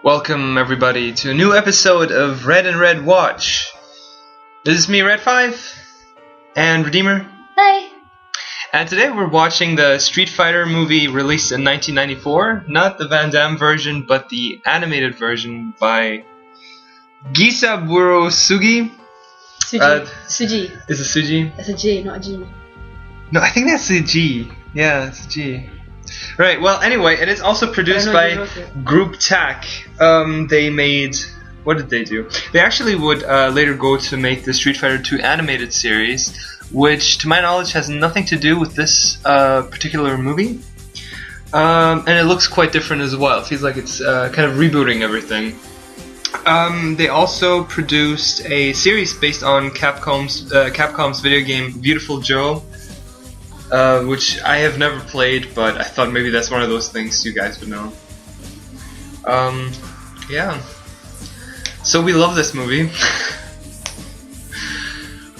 Welcome everybody to a new episode of Red and Red Watch. This is me, Red5, and Redeemer. Hi. And today we're watching the Street Fighter movie released in 1994. Not the Van Damme version, but the animated version by Gisaburo Sugi. Suji. Is it Suji? It's a J, not a G. No, I think that's a G. Yeah, it's a G. Right, well, anyway, it is also produced by Group TAC. They made... What did they do? They actually would later go to make the Street Fighter 2 animated series, which, to my knowledge, has nothing to do with this particular movie. And it looks quite different as well. It feels like it's kind of rebooting everything. They also produced a series based on Capcom's video game Beautiful Joe, which I have never played, but I thought maybe that's one of those things you guys would know. Yeah. So we love this movie.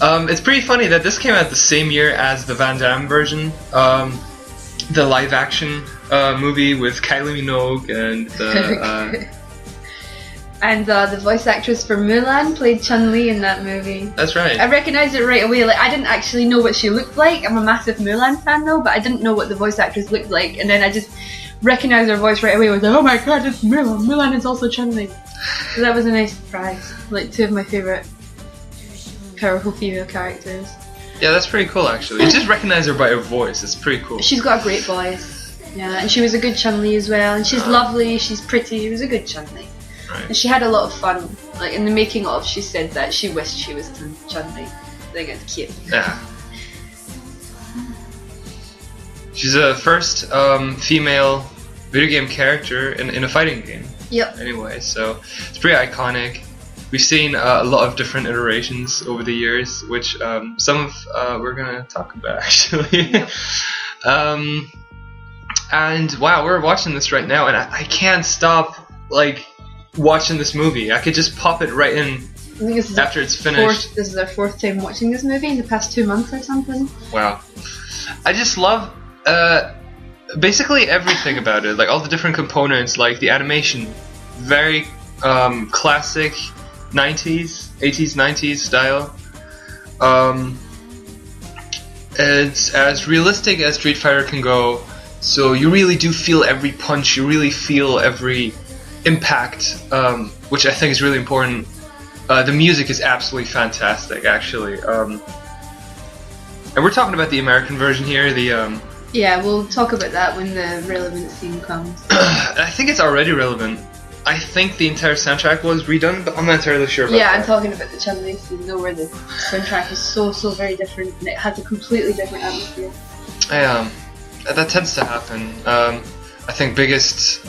It's pretty funny that this came out the same year as the Van Damme version, the live-action movie with Kylie Minogue and the... And the voice actress for Mulan played Chun-Li in that movie. That's right. I recognised it right away. Like, I didn't actually know what she looked like. I'm a massive Mulan fan though, but I didn't know what the voice actress looked like. And then I just recognised her voice right away. I was like, oh my god, it's Mulan. Mulan is also Chun-Li. So that was a nice surprise. Like, two of my favourite powerful female characters. Yeah, that's pretty cool actually. You just recognise her by her voice. It's pretty cool. She's got a great voice. Yeah, and she was a good Chun-Li as well. And she's lovely, she's pretty. It was a good Chun-Li. Right. And she had a lot of fun. Like in the making of, she said that she wished she was Chun-Li. I think it's cute. Yeah. She's the first female video game character in a fighting game. Yep. Anyway, so it's pretty iconic. We've seen a lot of different iterations over the years, which some of we're gonna talk about actually. Yep. And wow, we're watching this right now, and I can't stop like watching this movie. I could just pop it right in. I think this is after it's finished. This is our fourth time watching this movie in the past 2 months or something. Wow. I just love basically everything about it. Like all the different components, like the animation. Very classic 90s, 80s, 90s style. It's as realistic as Street Fighter can go. So you really do feel every punch. You really feel every impact, which I think is really important. The music is absolutely fantastic, actually. And we're talking about the American version here. The yeah, we'll talk about that when the relevant scene comes. I think it's already relevant. I think the entire soundtrack was redone, but I'm not entirely sure about that. Yeah, I'm talking about the Chun-Li scene, though, where the soundtrack is so very different, and it has a completely different atmosphere. That tends to happen. I think biggest,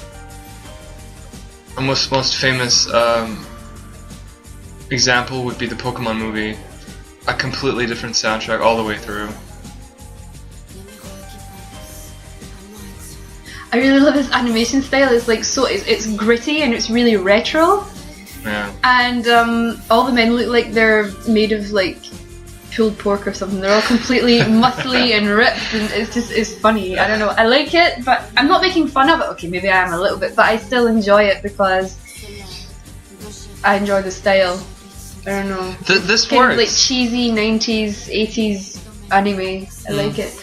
most famous example would be the Pokemon movie. A completely different soundtrack all the way through. I really love his animation style. It's like it's gritty and it's really retro. Yeah. And all the men look like they're made of like pulled pork or something. They're all completely muscly and ripped, and it's funny. I don't know. I like it, but I'm not making fun of it. Okay, maybe I am a little bit, but I still enjoy it because I enjoy the style. I don't know. This kind works. Of like cheesy 90s, 80s anime. I like it.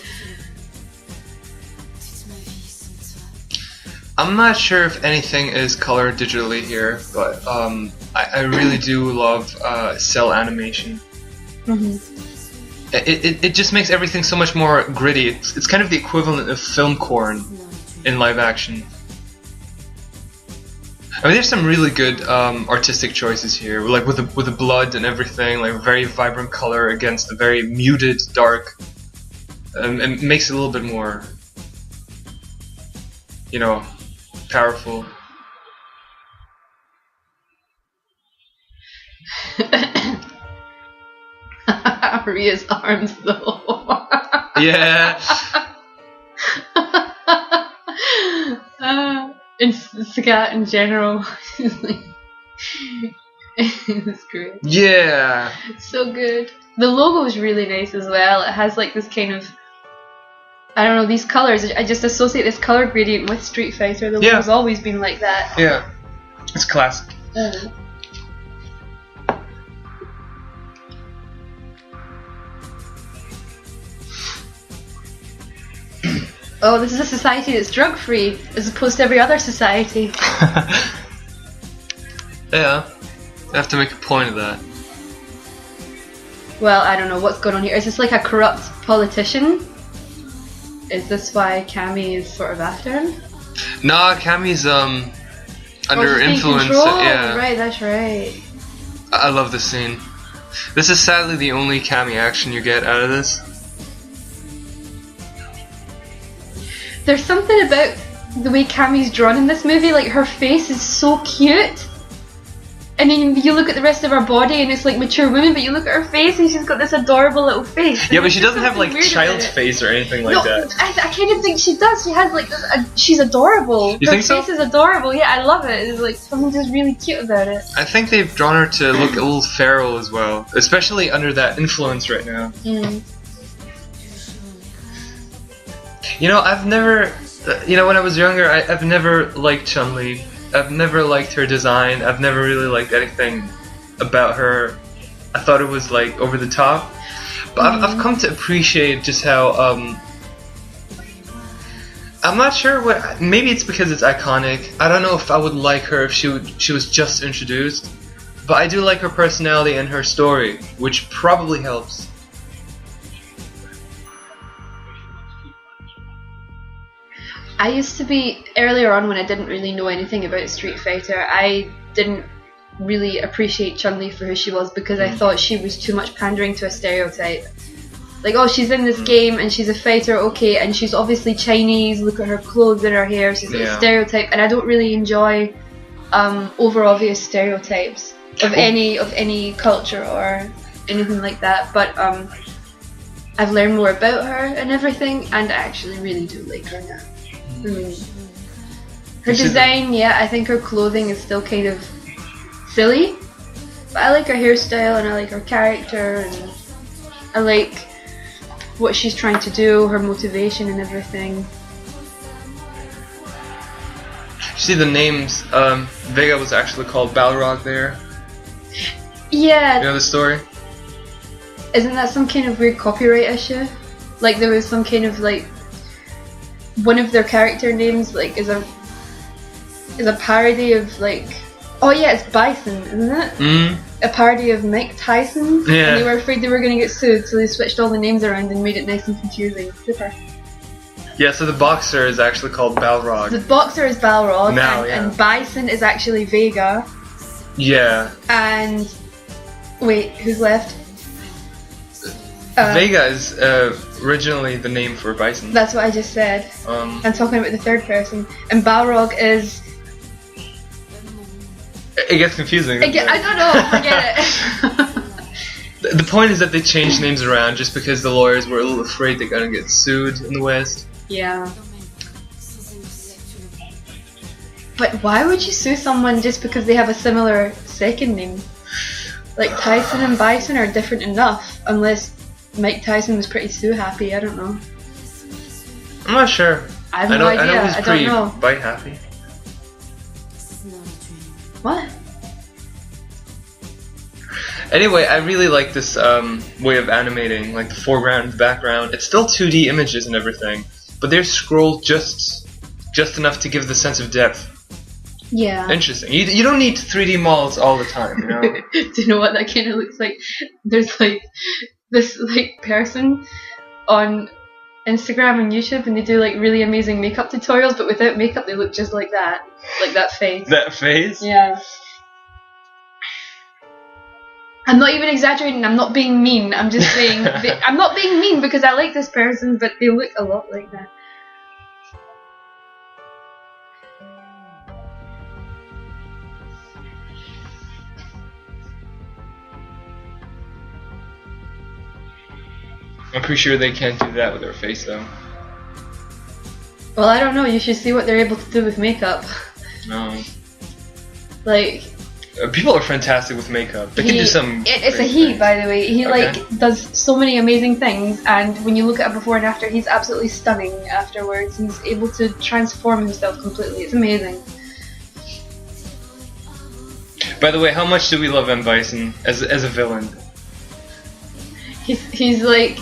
I'm not sure if anything is colored digitally here, but I really do love cell animation. Mm-hmm. It just makes everything so much more gritty. It's kind of the equivalent of film corn in live action. I mean, there's some really good artistic choices here, like with the blood and everything, like very vibrant color against a very muted dark. It makes it a little bit more, you know, powerful. Rhea's arms though. Yeah. And Scat in general. It's great. Yeah. So good. The logo is really nice as well. It has like this kind of, I don't know, these colors. I just associate this color gradient with Street Fighter. The logo's always been like that. Yeah. It's classic. Oh, this is a society that's drug-free, as opposed to every other society. Yeah, I have to make a point of that. Well, I don't know what's going on here. Is this like a corrupt politician? Is this why Cammy is sort of after him? Nah, Cammy's under influence. Yeah, right. That's right. I love this scene. This is sadly the only Cammy action you get out of this. There's something about the way Cammy's drawn in this movie. Like, her face is so cute. And then you look at the rest of her body and it's like mature women, but you look at her face and she's got this adorable little face. Yeah, but she doesn't have like child's face or anything like that. I kind of think she does. She has like this, she's adorable. You think so? Her face is adorable. Yeah, I love it. It's like something just really cute about it. I think they've drawn her to look a little feral as well, especially under that influence right now. You know, I've never, when I was younger, I've never liked Chun-Li. I've never liked her design. I've never really liked anything about her. I thought it was like over the top. But I've come to appreciate just how, I'm not sure what, maybe it's because it's iconic. I don't know if I would like her if she was just introduced. But I do like her personality and her story, which probably helps. I used to be, earlier on when I didn't really know anything about Street Fighter, I didn't really appreciate Chun-Li for who she was because I thought she was too much pandering to a stereotype. Like, oh, she's in this game and she's a fighter, okay, and she's obviously Chinese, look at her clothes and her hair, she's a stereotype, and I don't really enjoy over obvious stereotypes of any culture or anything like that, but I've learned more about her and everything, and I actually really do like her now. Her design, I think her clothing is still kind of silly, but I like her hairstyle and I like her character and I like what she's trying to do, her motivation and everything. See the names, Vega was actually called Balrog there. Yeah. You know the story? Isn't that some kind of weird copyright issue? Like there was some kind of like one of their character names like is a parody of like, oh yeah, it's Bison, isn't it? A parody of Mike Tyson. Yeah. And they were afraid they were going to get sued, so they switched all the names around and made it nice and confusing. Super. Yeah, so the boxer is actually called Balrog. The boxer is Balrog, now, and Bison is actually Vega. Yeah. And wait, who's left? Vega is originally the name for Bison. That's what I just said. I'm talking about the third person. And Balrog is... It gets confusing. I don't know, forget it. The point is that they changed names around just because the lawyers were a little afraid they're gonna get sued in the West. Yeah. But why would you sue someone just because they have a similar second name? Like Tyson and Bison are different enough, unless Mike Tyson was pretty Sue happy, I don't know. I'm not sure. I have no idea, I know he's pretty don't know. bite happy. What? Anyway, I really like this way of animating, like the foreground and the background. It's still 2D images and everything, but they're scrolled just enough to give the sense of depth. Yeah. Interesting. You don't need 3D models all the time, you know? Do you know what that kind of looks like? There's like this like person on Instagram and YouTube, and they do like really amazing makeup tutorials, but without makeup they look just like that face. That face? Yeah. I'm not even exaggerating, I'm not being mean, I'm just saying, I'm not being mean because I like this person, but they look a lot like that. I'm pretty sure they can't do that with their face though. Well, I don't know, you should see what they're able to do with makeup. No. Like... people are fantastic with makeup. They can do some... It's a he, by the way. He like does so many amazing things, and when you look at it before and after, he's absolutely stunning afterwards. He's able to transform himself completely. It's amazing. By the way, how much do we love M. Bison as a villain? He's like,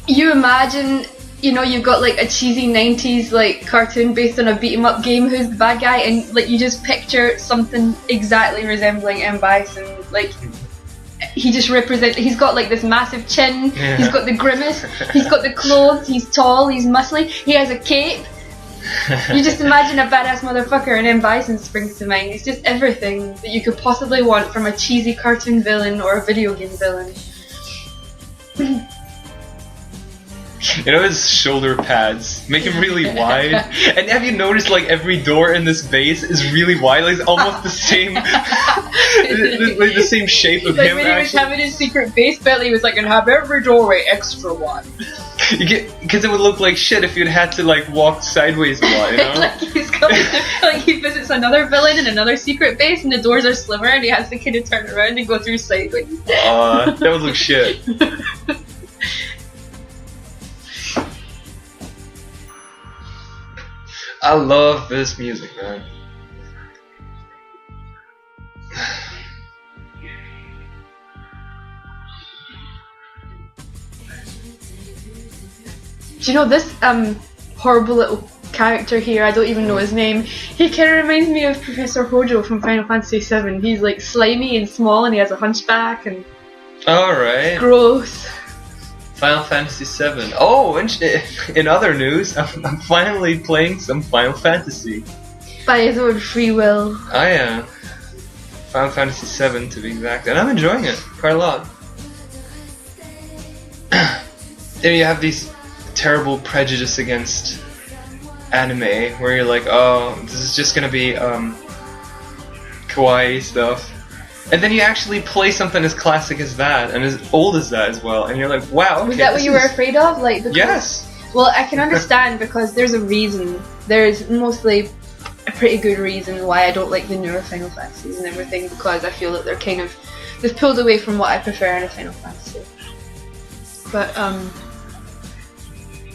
you imagine, you know, you've got like a cheesy 90s like cartoon based on a beat 'em up game, who's the bad guy, and like you just picture something exactly resembling M. Bison. Like, he just represents, he's got like this massive chin, he's got the grimace, he's got the clothes, he's tall, he's muscly, he has a cape. You just imagine a badass motherfucker, and M. Bison springs to mind. It's just everything that you could possibly want from a cheesy cartoon villain or a video game villain. You know, his shoulder pads make him really wide. And have you noticed, like, every door in this base is really wide? Like, it's almost the same, like, the same shape of like him. When he was having his secret base battle, he was like, "And have every doorway extra wide." Because it would look like shit if you'd had to like walk sideways a lot, you know? Like he's going to, like he visits another villain in another secret base, and the doors are slimmer, and he has to kind of turn around and go through sideways. That would look shit. I love this music, man. Do you know this horrible little character here? I don't even know his name. He kind of reminds me of Professor Hojo from Final Fantasy VII. He's like slimy and small, and he has a hunchback and alright. Gross. Final Fantasy VII. Oh, in other news, I'm finally playing some Final Fantasy. By his own free will. I am. Final Fantasy VII to be exact, and I'm enjoying it quite a lot. And you have these terrible prejudice against anime, where you're like, oh, this is just gonna be kawaii stuff. And then you actually play something as classic as that, and as old as that as well, and you're like, wow, okay, was that what you were afraid of? Like, because, yes! Well, I can understand, because there's a reason. There's mostly a pretty good reason why I don't like the newer Final Fantasies and everything, because I feel that they're kind of, they've pulled away from what I prefer in a Final Fantasy. But,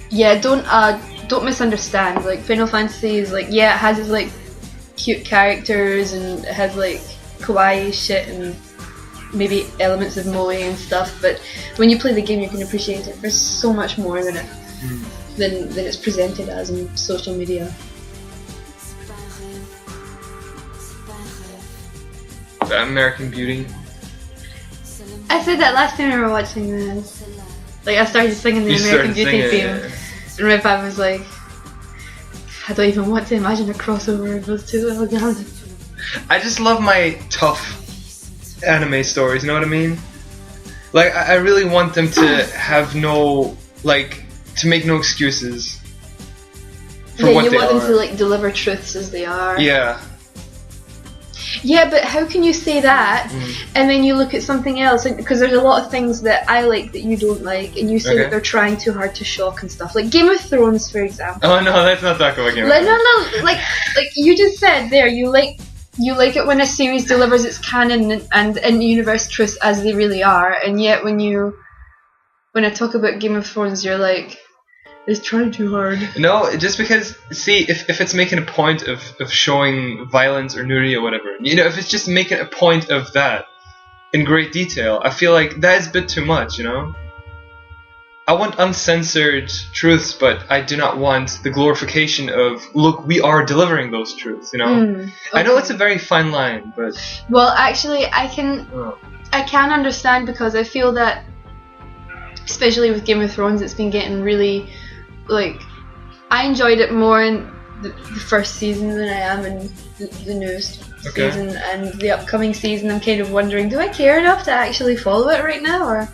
yeah, don't misunderstand. Like, Final Fantasy is like, yeah, it has its like cute characters, and it has like kawaii shit and maybe elements of moe and stuff, but when you play the game you can appreciate it for so much more than it's presented as in social media. American Beauty. I said that last time we were watching this. Like, I started singing the American Beauty theme, and my dad was like, I don't even want to imagine a crossover of those two. Oh god. I just love my tough anime stories, you know what I mean? Like, I really want them to have no, like, to make no excuses for what they are. Yeah, you want them to, like, deliver truths as they are. Yeah. Yeah, but how can you say that and then you look at something else? Because there's a lot of things that I like that you don't like, and you say that they're trying too hard to shock and stuff. Like Game of Thrones, for example. Oh no, let's not talk about Game of Thrones. No, like you just said there, you like it when a series delivers its canon and universe truths as they really are, and yet when I talk about Game of Thrones, you're like, it's trying too hard. No, just because, see, if it's making a point of showing violence or nudity or whatever, you know, if it's just making a point of that in great detail, I feel like that is a bit too much, you know? I want uncensored truths, but I do not want the glorification of, look, we are delivering those truths, you know? Okay. I know it's a very fine line, but... Well, actually, I can understand, because I feel that, especially with Game of Thrones, it's been getting really... Like, I enjoyed it more in the first season than I am in the newest season, and the upcoming season I'm kind of wondering, do I care enough to actually follow it right now, or...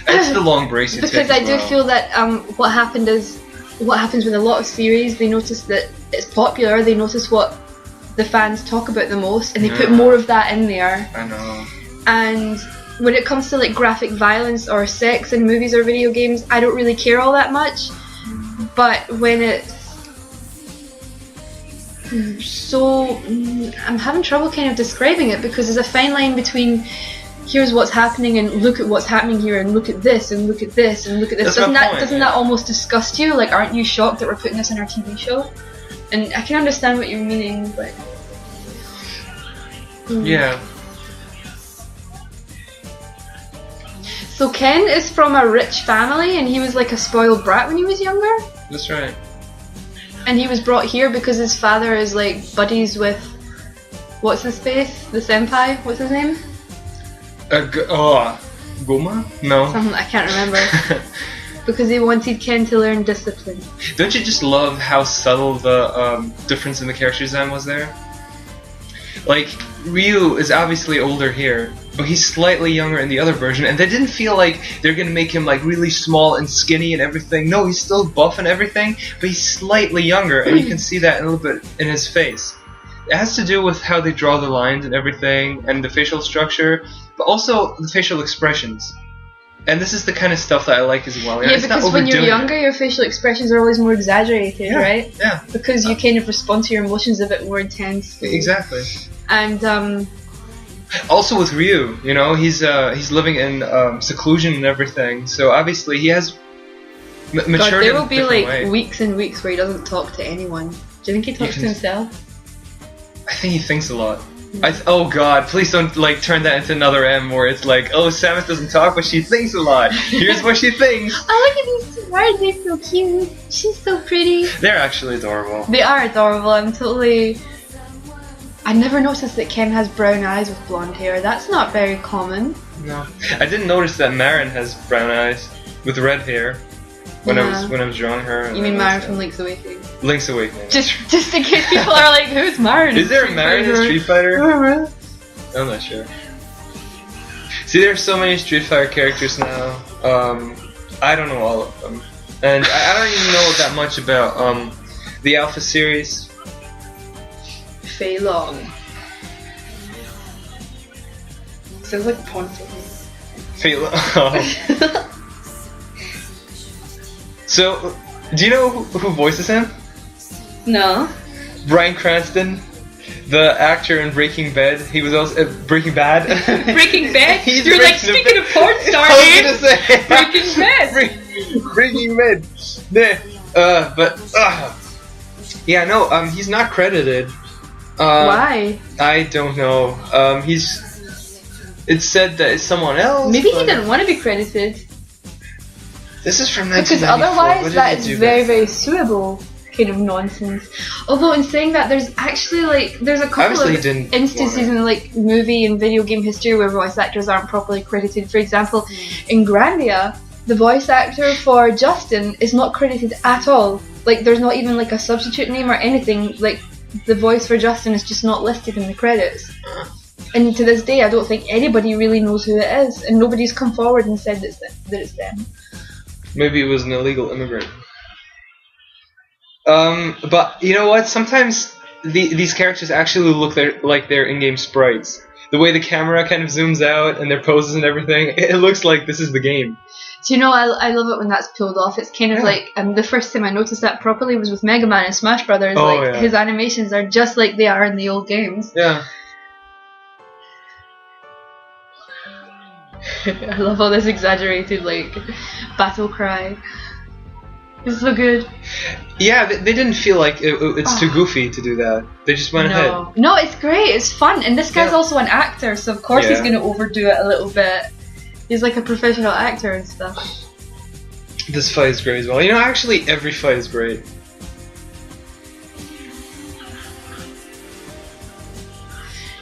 It's the long brace you take. Because I do feel that what happens with a lot of series, they notice that it's popular, they notice what the fans talk about the most, and they put more of that in there. I know. And when it comes to like graphic violence or sex in movies or video games, I don't really care all that much. But when it's so, I'm having trouble kind of describing it, because there's a fine line between here's what's happening and look at what's happening here and look at this and look at this and look at this. Doesn't that almost disgust you? Like, aren't you shocked that we're putting this in our TV show? And I can understand what you're meaning, but Yeah. So Ken is from a rich family, and he was like a spoiled brat when he was younger. That's right. And he was brought here because his father is like buddies with, what's his face? The senpai? What's his name? Goma? No. Something I can't remember. Because they wanted Ken to learn discipline. Don't you just love how subtle the difference in the character design was there? Like, Ryu is obviously older here, but he's slightly younger in the other version, and they didn't feel like they're gonna make him like really small and skinny and everything. No, he's still buff and everything, but he's slightly younger, and you can see that a little bit in his face. It has to do with how they draw the lines and everything, and the facial structure, but also the facial expressions. And this is the kind of stuff that I like as well. Yeah, because when you're younger, your facial expressions are always more exaggerated, right? Yeah. Because you kind of respond to your emotions a bit more intensely. Exactly. And also with Ryu, you know, he's living in seclusion and everything, so obviously he has matured. God, there will be like way. weeks and weeks where he doesn't talk to anyone. Do you think he talks to himself? I think he thinks a lot. Oh God, please don't like turn that into another M where it's like, oh, Samus doesn't talk, but she thinks a lot. Here's what she thinks. Oh, look at these two birds, they're so cute. She's so pretty. They're actually adorable. They are adorable. I never noticed that Ken has brown eyes with blonde hair. That's not very common. No, I didn't notice that Marin has brown eyes with red hair when I was drawing her. You mean Marin from Link's Awakening? Link's Awakening. Just in case people are like, who's Marin? Is there a Marin in Street Fighter? I'm not sure. See, there's so many Street Fighter characters now. I don't know all of them, and I don't even know that much about the Alpha series. Fei Long. Sounds like porn for me. Fei Long. So, do you know who voices him? No. Bryan Cranston, the actor in Breaking Bad. He was also Breaking Bad. Breaking Bad. You're like speaking of porn star names. Breaking Bad. Breaking Bad. Yeah, no. He's not credited. Why? I don't know. It's said that it's someone else. Maybe he didn't want to be credited. This is from 1994. Because otherwise, that is very, very suable kind of nonsense. Although, in saying that, there's actually there's a couple of instances in movie and video game history where voice actors aren't properly credited. For example, in Grandia, the voice actor for Justin is not credited at all. Like, there's not even a substitute name or anything. Like, the voice for Justin is just not listed in the credits. And to this day, I don't think anybody really knows who it is, and nobody's come forward and said that it's them. Maybe it was an illegal immigrant. But you know what? Sometimes these characters actually look like they're in-game sprites. The way the camera kind of zooms out and their poses and everything, it looks like this is the game. Do you know, I love it when that's pulled off. It's kind of like, the first time I noticed that properly was with Mega Man and Smash Brothers. His animations are just like they are in the old games. Yeah. I love all this exaggerated, battle cry. It's so good. Yeah, they didn't feel like it's too goofy to do that. They just went ahead. No, it's great. It's fun. And this guy's also an actor, so of course he's going to overdo it a little bit. He's like a professional actor and stuff. This fight is great as well. You know, actually, every fight is great.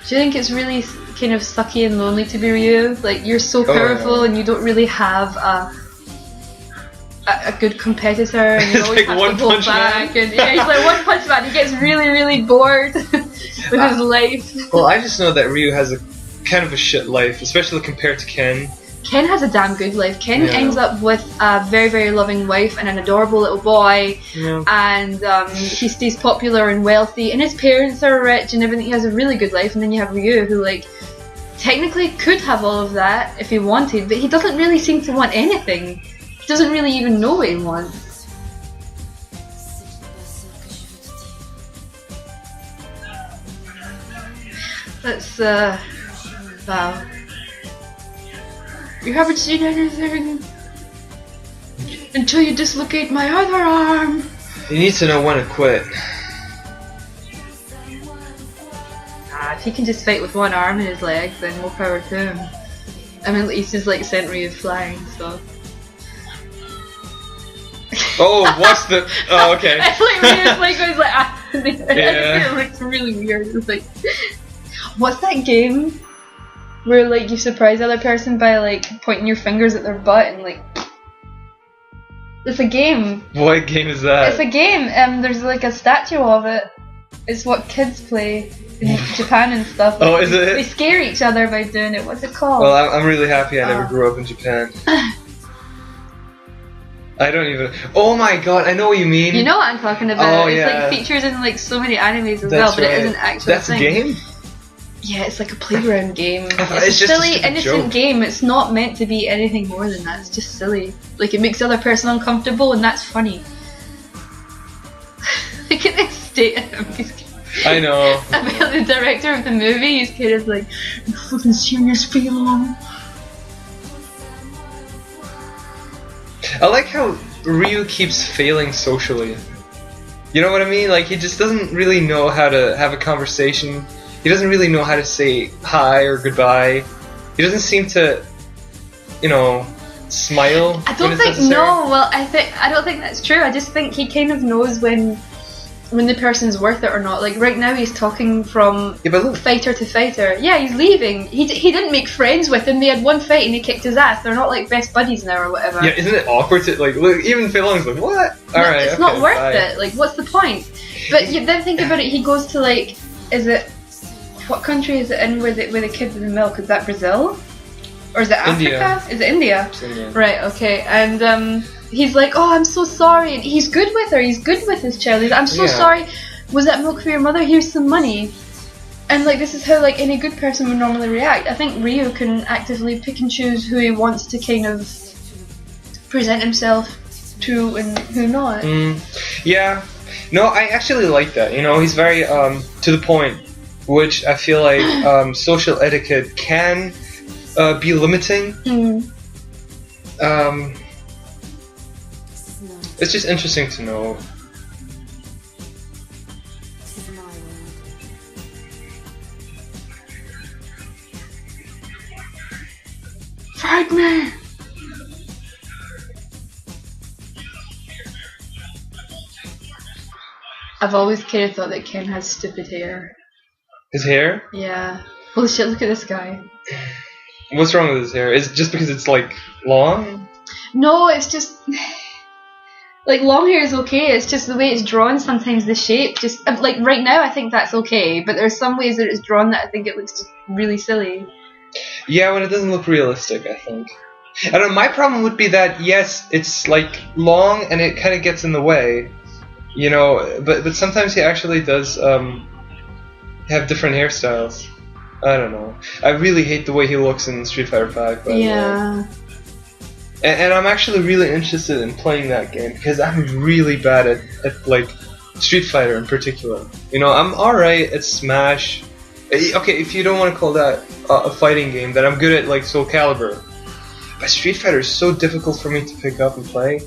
Do you think it's really kind of sucky and lonely to be Ryu? Like, you're so powerful and you don't really have a good competitor, and you always have to hold back. And he's like One Punch Man. He gets really, really bored with his life. Well, I just know that Ryu has a kind of a shit life, especially compared to Ken. Ken has a damn good life. Ken ends up with a very, very loving wife and an adorable little boy, and he stays popular and wealthy, and his parents are rich and everything. He has a really good life. And then you have Ryu, who technically could have all of that if he wanted, but he doesn't really seem to want anything. He doesn't really even know what he wants. That's wow. You haven't seen anything until you dislocate my other arm. You need to know when to quit. if he can just fight with one arm and his leg, then more power to him. I mean, he's just like sent Ryu flying, so. Oh, what's the? Oh, okay. It's like Ryu's like goes like Yeah. it looks really weird. It's like, what's that game where like you surprise the other person by like pointing your fingers at their butt and like. It's a game. What game is that? It's a game. There's like a statue of it. It's what kids play in Japan and stuff. Oh, is it? They scare each other by doing it. What's it called? Well, I'm really happy I never grew up in Japan. I don't even. Oh my god, I know what you mean. You know what I'm talking about. Oh, it's yeah. like features in like so many animes as That's well, but right. it isn't actually That's a a thing. game? Yeah, it's like a playground game. It's It's a just a silly, stupid innocent joke. game. It's not meant to be anything more than that. It's just silly. Like it makes the other person uncomfortable, and that's funny. Look at this state of him. I know. About the director of the movie, he's kind of like, you fucking serious feeling. I like how Ryu keeps failing socially. You know what I mean? Like, he just doesn't really know how to have a conversation. He doesn't really know how to say hi or goodbye. He doesn't seem to, you know, smile. I don't when it's think necessary. no. Well, I don't think that's true. I just think he kind of knows when the person's worth it or not. Like right now, he's talking from Yeah, but look. fighter to fighter. Yeah, he's leaving. He didn't make friends with him. They had one fight and he kicked his ass. They're not like best buddies now or whatever. Yeah, isn't it awkward to, like, look, even Fei Long's like, what? Alright, It's okay, not worth bye. it. Like, what's the point? But you then think about it. He goes to like, is it what country is it in where the kids in the milk? Is that Brazil? Or is it Africa? India. Is it India? It's India. Right, okay. And he's like, oh, I'm so sorry. And he's good with her. He's good with his child. He's like, I'm so Yeah. sorry. Was that milk for your mother? Here's some money. And like, this is how like any good person would normally react. I think Ryu can actively pick and choose who he wants to kind of present himself to and who not. Yeah. No, I actually like that. You know, he's very to the point, which I feel like social etiquette can be limiting. It's just interesting to know. Fight me! I've always kind of thought that Ken has stupid hair. His hair? Yeah. Holy shit, look at this guy. What's wrong with his hair? Is it just because it's like long? No, it's just... Like, long hair is okay, it's just the way it's drawn, sometimes the shape, just... Like, right now I think that's okay, but there's some ways that it's drawn that I think it looks just really silly. Yeah, when it doesn't look realistic, I think. I don't know, my problem would be that, yes, it's like long and it kind of gets in the way, you know, but sometimes he actually does have different hairstyles. I don't know. I really hate the way he looks in Street Fighter V, by the way. Yeah. And I'm actually really interested in playing that game because I'm really bad at like Street Fighter in particular. You know, I'm alright at Smash. Okay, if you don't want to call that a fighting game, then I'm good at like Soul Calibur. But Street Fighter is so difficult for me to pick up and play.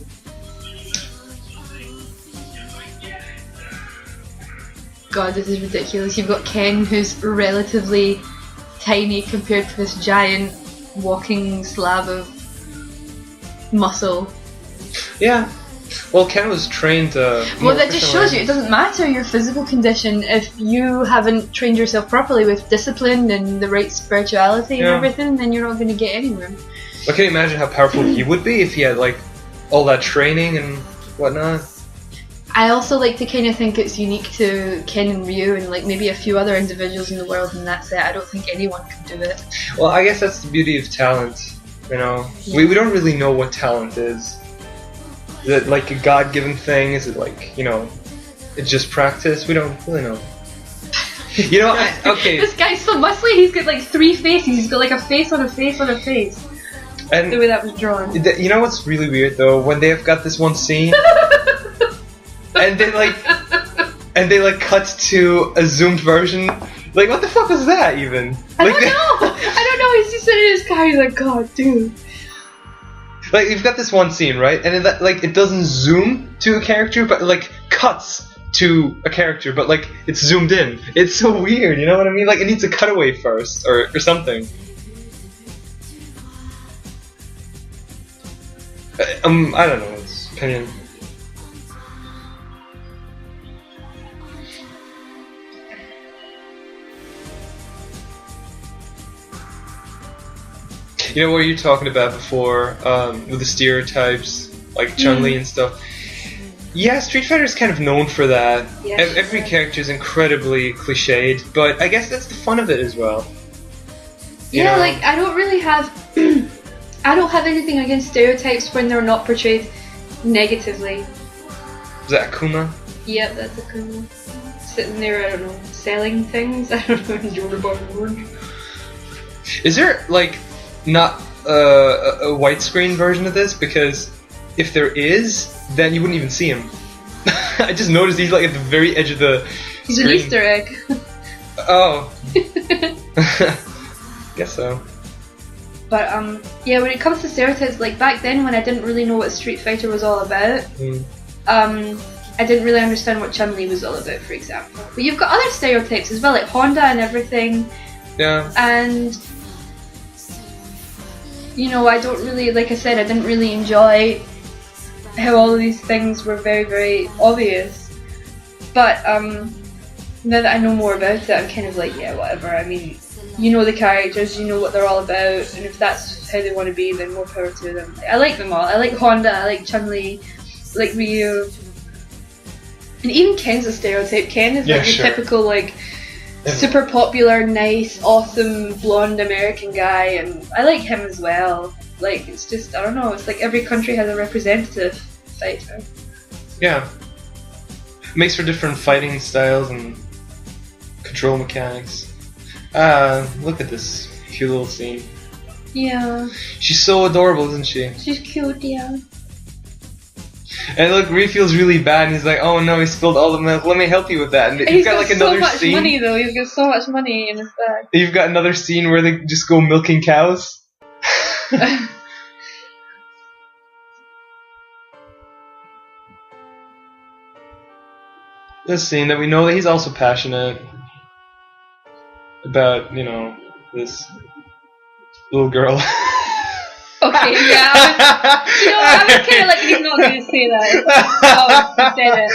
God, this is ridiculous. You've got Ken, who's relatively tiny compared to this giant walking slab of muscle. Yeah. Well, Ken was trained. Well, that just shows you it doesn't matter your physical condition if you haven't trained yourself properly with discipline and the right spirituality and everything. Then you're not going to get anywhere. But can you imagine how powerful he would be if he had like all that training and whatnot? I also like to kind of think it's unique to Ken and Ryu and like maybe a few other individuals in the world, and that's it. I don't think anyone can do it. Well, I guess that's the beauty of talent. You know, we don't really know what talent is. Is it like a God-given thing? Is it like, you know, it's just practice? We don't really know. You know, okay. This guy's so muscly. He's got like 3 faces. He's got like a face on a face on a face. And the way that was drawn. You know what's really weird though? When they have got this one scene, and they like cut to a zoomed version. Like, what the fuck was that even? I don't know. He's just sitting in his car. He's like, God, dude. Like, you've got this one scene, right? And it doesn't zoom to a character, but it like cuts to a character, but like it's zoomed in. It's so weird, you know what I mean? Like it needs a cutaway first, or something. I don't know. It's opinion. You know what you were talking about before, with the stereotypes, like Chun-Li and stuff. Yeah, Street Fighter is kind of known for that. Yes, Every character is incredibly cliched, but I guess that's the fun of it as well. You yeah, know? like I don't really have, I don't have anything against stereotypes when they're not portrayed negatively. Is that Akuma? Yep, that's Akuma. Sitting there, I don't know, selling things. I don't know, enjoying the board. Is there like not a widescreen version of this? Because if there is, then you wouldn't even see him. I just noticed he's like at the very edge of the He's screen. an Easter egg. Oh. Guess so. But yeah, when it comes to stereotypes, like back then when I didn't really know what Street Fighter was all about, I didn't really understand what Chun-Li was all about, for example. But you've got other stereotypes as well, like Honda and everything. Yeah. And you know, I don't really, like I said, I didn't really enjoy how all of these things were very, very obvious. But now that I know more about it, I'm kind of like, yeah, whatever. I mean, you know the characters, you know what they're all about, and if that's how they want to be, then more power to them. I like them all. I like Honda, I like Chun-Li, I like Ryu. And even Ken's a stereotype. Ken is like the typical, like, super popular, nice, awesome, blonde American guy, and I like him as well. Like, it's just, I don't know, it's like every country has a representative fighter. Yeah. Makes for different fighting styles and control mechanics. Look at this cute little scene. Yeah. She's so adorable, isn't she? She's cute, yeah. And look, Ree feels really bad, and he's like, "Oh no, he spilled all the milk. Let me help you with that." And He's got like another so much scene. money though. He's got so much money in his bag. You've got another scene where they just go milking cows. This scene that we know that he's also passionate about, you know, this little girl. Okay, yeah. I was kind of like, he's not going to say that. Oh, he said it.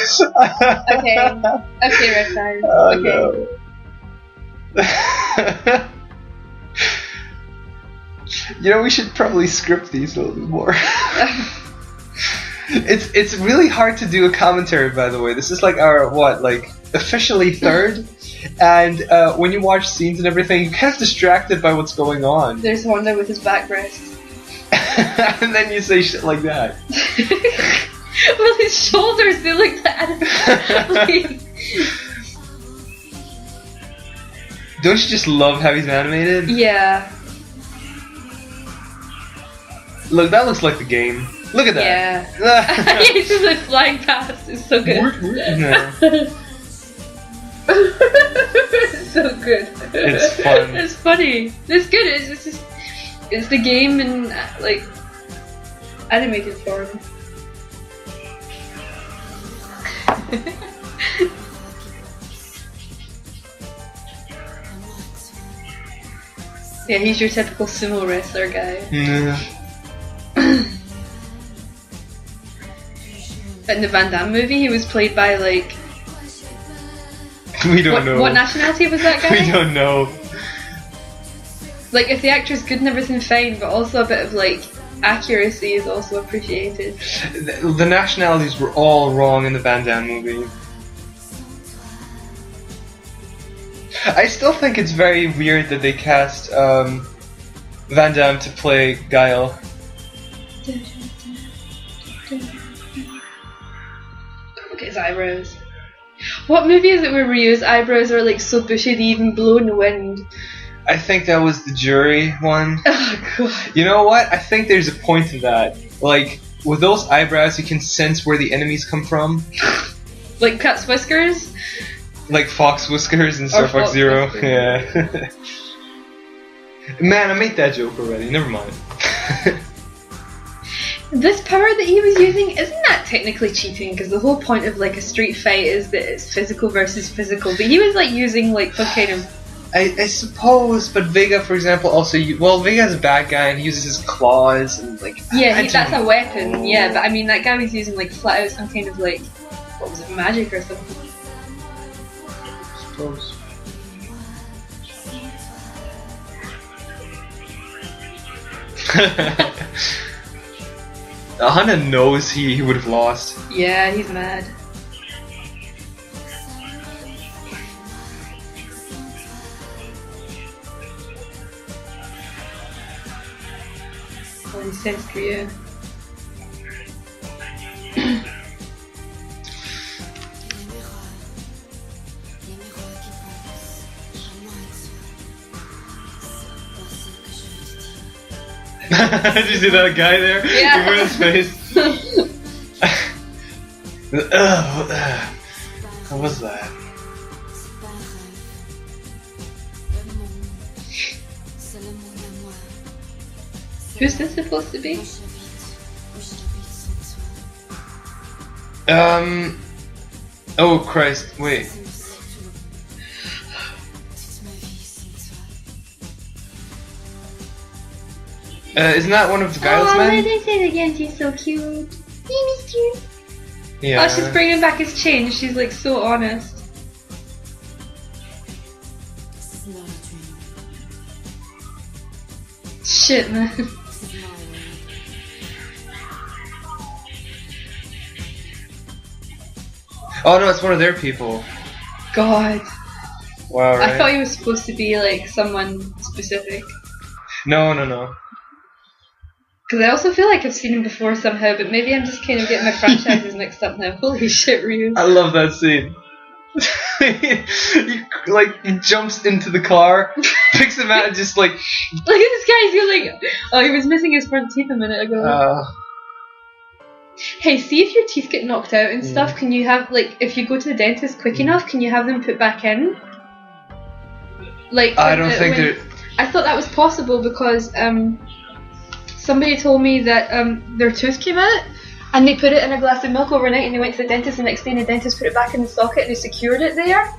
Okay, Red Sign. Oh, okay. No. You know, we should probably script these a little bit more. It's really hard to do a commentary, by the way. This is like our, officially third? And when you watch scenes and everything, you're kind of distracted by what's going on. There's Honda with his back breast. And then you say shit like that. Well, his shoulders, they look like... Don't you just love how he's animated? Yeah. Look, that looks like the game. Look at that. Yeah. He's just like flying past. It's so good. No. It's so good. It's fun. It's funny. It's good. It's just... It's the game in, like, animated form. Yeah, he's your typical sumo wrestler guy. Yeah. In the Van Damme movie, he was played by, like... We don't know. What nationality was that guy? We don't know. Like, if the actor's good and everything, fine, but also a bit of, like, accuracy is also appreciated. The nationalities were all wrong in the Van Damme movie. I still think it's very weird that they cast Van Damme to play Guile. Look at his eyebrows. What movie is it where Ryu's eyebrows are, like, so bushy they even blow in the wind? I think that was the jury one. Oh god. You know what? I think there's a point to that. Like, with those eyebrows, you can sense where the enemies come from. Like Cat's whiskers? Like Fox Whiskers in Star Fox Zero. Whiskers. Yeah. Man, I made that joke already. Never mind. This power that he was using, isn't that technically cheating? Because the whole point of like a street fight is that it's physical versus physical. But he was like using like some kind of... I suppose, but Vega, for example, also... Vega's a bad guy and he uses his claws and like... Yeah, that's a weapon, yeah. But I mean, that guy was using like flat out some kind of like... What was it, magic or something? I suppose. Hana knows he would have lost. Yeah, he's mad. Oh, he sends for you. Did you see that guy there? Yeah. Over his face. What was that? Who's this supposed to be? Oh Christ! Wait. Isn't that one of the Guileless men? Oh, they say it again. She's so cute. He missed you. Yeah. Oh, she's bringing back his chain. She's like so honest. Shit, man. Oh no, it's one of their people. God. Wow, right? I thought he was supposed to be like someone specific. No. Because I also feel like I've seen him before somehow, but maybe I'm just kind of getting my franchises mixed up now. Holy shit, Ryu. I love that scene. he jumps into the car, picks him out, and just like... Look at this guy, he's like... Oh, he was missing his front teeth a minute ago. Hey, see if your teeth get knocked out and stuff, can you have, like, if you go to the dentist quick enough, can you have them put back in? Like... I don't think they're... I thought that was possible because, somebody told me that, their tooth came out, and they put it in a glass of milk overnight and they went to the dentist and the next day the dentist put it back in the socket and they secured it there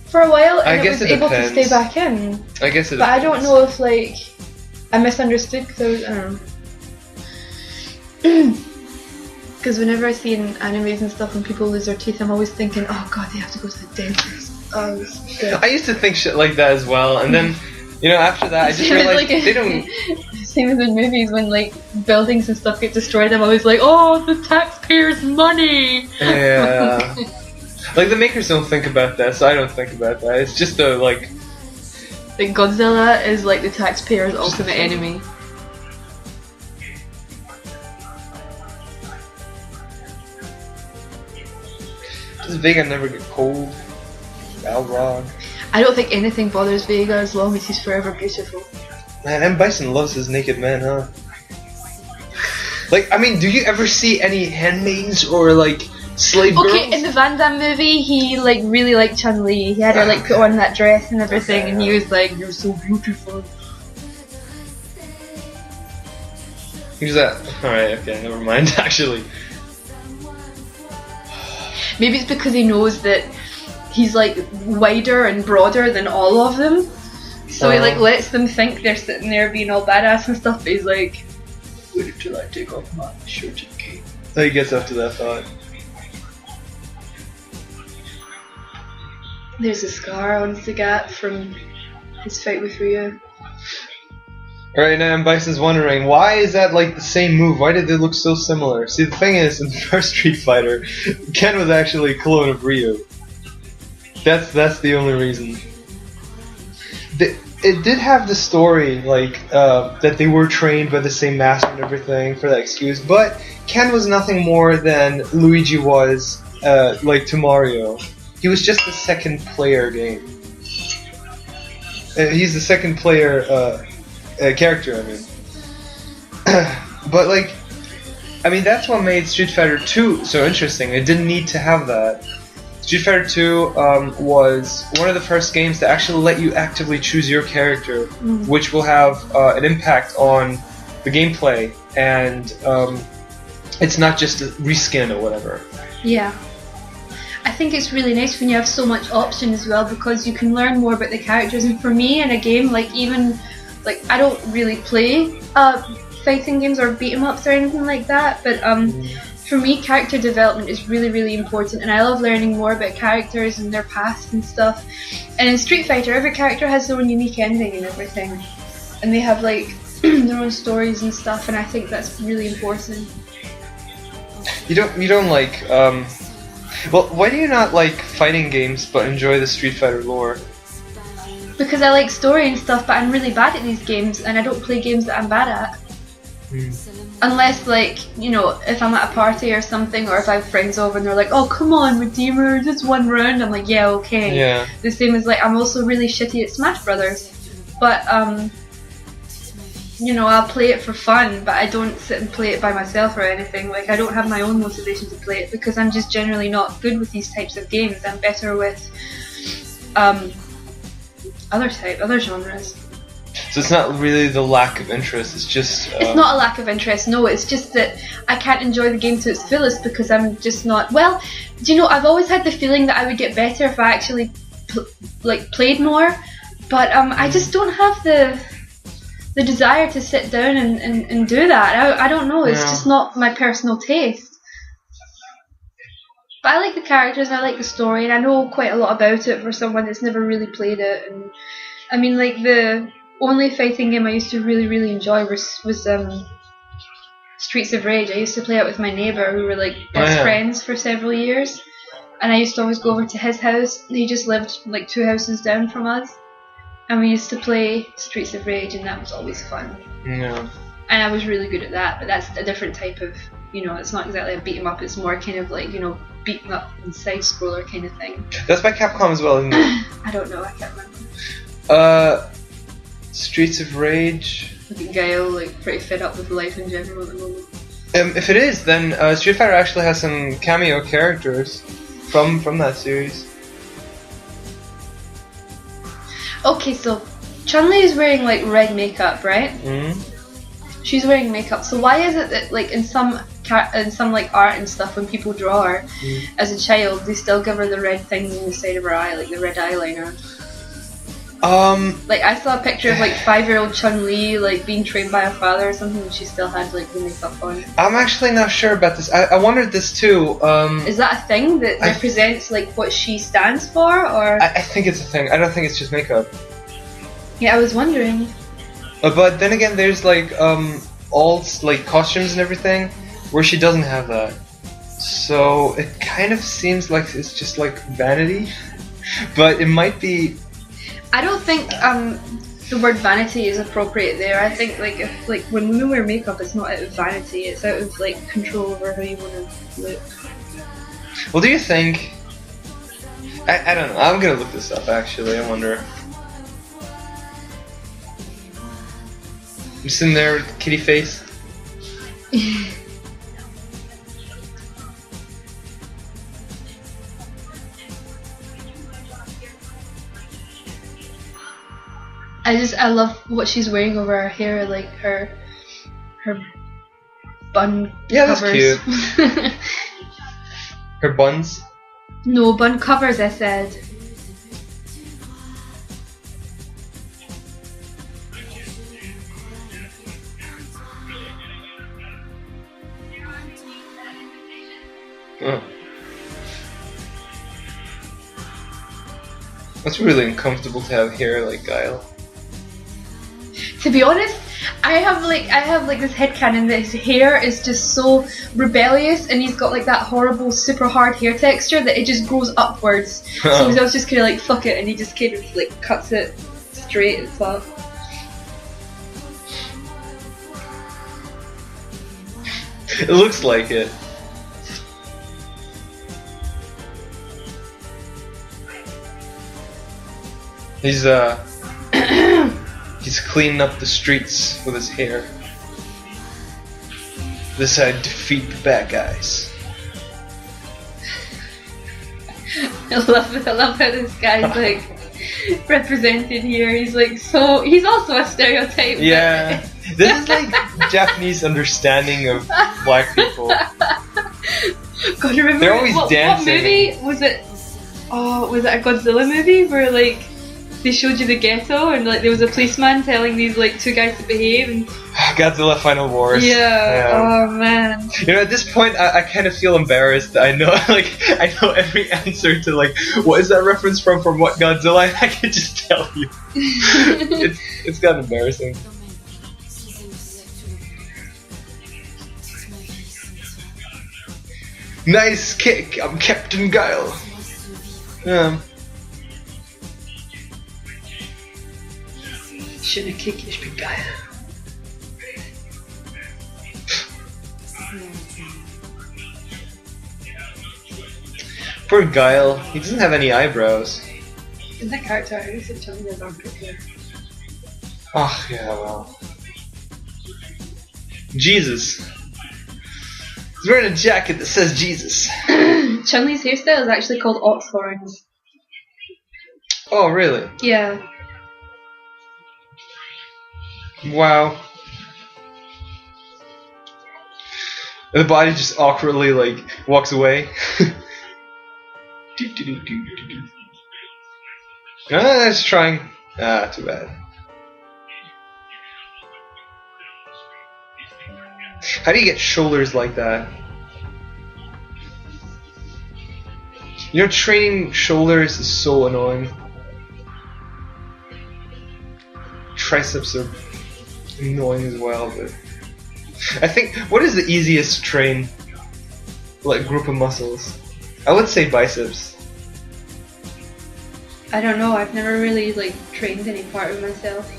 for a while and it was able to stay back in. I guess it But I don't know if like I misunderstood because I don't know. Because whenever I see in animes and stuff when people lose their teeth I'm always thinking, oh god, they have to go to the dentist. Oh, I used to think shit like that as well and then after that I just realized they don't... Same as in movies when like buildings and stuff get destroyed, I'm always like, oh, the taxpayers' money! Yeah. Like the makers don't think about that, so I don't think about that. It's just a like... Like Godzilla is like the taxpayers' ultimate enemy. Does Vega never get cold? Balrog. I don't think anything bothers Vega as long as he's forever beautiful. Man, and Bison loves his naked men, huh? Like, I mean, do you ever see any handmaids or like slave girls? Okay, in the Van Damme movie, he like really liked Chun-Li. He had her like put on that dress and everything, and he was like, "You're so beautiful." He was that. All right, okay, never mind. Actually, maybe it's because he knows that he's like wider and broader than all of them. So he like lets them think they're sitting there being all badass and stuff, but he's like, wait until I take off my shirt and cape. So he gets up to that thought. There's a scar on Sagat from his fight with Ryu. Alright, now Bison's wondering, why is that like the same move? Why did they look so similar? See, the thing is, in the first Street Fighter, Ken was actually a clone of Ryu. That's the only reason. It did have the story, like, that they were trained by the same master and everything for that excuse, but Ken was nothing more than Luigi was, like, to Mario. He was just the second player game. He's the second player, character, I mean. But, like, I mean, that's what made Street Fighter 2 so interesting. It didn't need to have that. Street Fighter 2 was one of the first games to actually let you actively choose your character, which will have an impact on the gameplay, and it's not just a reskin or whatever. Yeah. I think it's really nice when you have so much option as well, because you can learn more about the characters. And for me in a game, like even like I don't really play fighting games or beat 'em ups or anything like that, but for me character development is really, really important, and I love learning more about characters and their past and stuff. And in Street Fighter, every character has their own unique ending and everything, and they have like their own stories and stuff, and I think that's really important. You don't like well, why do you not like fighting games but enjoy the Street Fighter lore? Because I like story and stuff, but I'm really bad at these games, and I don't play games that I'm bad at. Unless, like, you know, if I'm at a party or something, or if I have friends over and they're like, oh, come on, Redeemer, just one round, I'm like, yeah, okay. Yeah. The same as, like, I'm also really shitty at Smash Brothers. But, you know, I'll play it for fun, but I don't sit and play it by myself or anything. Like, I don't have my own motivation to play it, because I'm just generally not good with these types of games. I'm better with other genres. So it's not really the lack of interest, it's just... It's not a lack of interest, no, it's just that I can't enjoy the game to its fullest because I'm just not... Well, do you know, I've always had the feeling that I would get better if I actually played more, but I just don't have the desire to sit down and do that. I don't know, it's just not my personal taste. But I like the characters and I like the story, and I know quite a lot about it for someone that's never really played it. And I mean, like, the only fighting game I used to really, really enjoy was Streets of Rage. I used to play it with my neighbour, who were like best friends for several years, and I used to always go over to his house. He just lived like 2 houses down from us, and we used to play Streets of Rage, and that was always fun. Yeah. And I was really good at that, but that's a different type of, you know, it's not exactly a beat 'em up, it's more kind of like, you know, beaten up and side scroller kind of thing. That's by Capcom as well, isn't it? I don't know, I can't remember. Streets of Rage. I think Gail, like, pretty fed up with life in general at the moment. If it is, then Street Fighter actually has some cameo characters from that series. Okay, so Chun-Li is wearing like red makeup, right? Mm-hmm. She's wearing makeup. So why is it that like in some like art and stuff, when people draw her as a child, they still give her the red things on the side of her eye, like the red eyeliner? Like I saw a picture of like 5-year-old Chun-Li like being trained by her father or something, and she still had like the makeup on. I'm actually not sure about this. I wondered this too. Is that a thing that represents like what she stands for, or? I think it's a thing. I don't think it's just makeup. Yeah, I was wondering. But then again, there's like all like costumes and everything where she doesn't have that. So it kind of seems like it's just like vanity, but it might be. I don't think the word vanity is appropriate there. I think like if like when women wear makeup, it's not out of vanity; it's out of like control over how you want to look. Well, do you think? I don't know. I'm gonna look this up actually. I wonder. I'm sitting there with kitty face. I love what she's wearing over her hair, like her bun covers. That's cute. Her buns? No, bun covers, I said. Oh. It's really uncomfortable to have hair like Guile. To be honest, I have like this headcanon that his hair is just so rebellious, and he's got like that horrible super hard hair texture that it just grows upwards. So I was just kind of like, fuck it, and he just kind of like cuts it straight and stuff. It looks like it. He's cleaning up the streets with his hair. This I defeat the bad guys. I love how this guy's like represented here. He's like he's also a stereotype. Yeah. This is like Japanese understanding of black people. God, remember They're always dancing. What movie was it? Oh, was it a Godzilla movie where like they showed you the ghetto and like there was a policeman telling these like two guys to behave and Godzilla Final Wars. yeah. Oh man. You know, at this point, I kind of feel embarrassed. I know, like, I know every answer to like, what is that reference from what Godzilla? I can just tell you. It's kind of embarrassing. Nice kick! I'm Captain Guile. Yeah. Schöne Kick, ich bin geil. Poor Guile. He doesn't have any eyebrows. In that character, I always said Chun-Li has armpit hair. Oh, yeah, well. Jesus. He's wearing a jacket that says Jesus. Chun-Li's hairstyle is actually called ox horns. Oh, really? Yeah. Wow. The body just awkwardly, like, walks away. It's trying. Ah, too bad. How do you get shoulders like that? You know, training shoulders is so annoying. Triceps are annoying as well, but I think, what is the easiest to train, like, group of muscles? I would say biceps. I don't know, I've never really like trained any part of myself.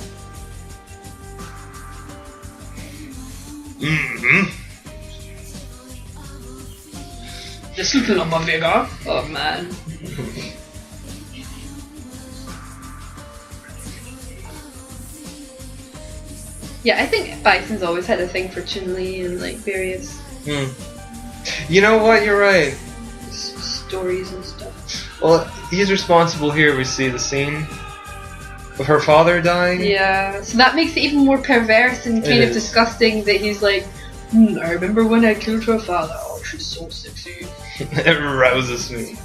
Just looking on my figure. Oh man. Yeah, I think Bison's always had a thing for Chun-Li and like various You know what, you're right. stories and stuff. Well, he's responsible here. We see the scene of her father dying. Yeah, so that makes it even more perverse and kind of disgusting that he's like, I remember when I killed her father. Oh, she's so sexy. It rouses me.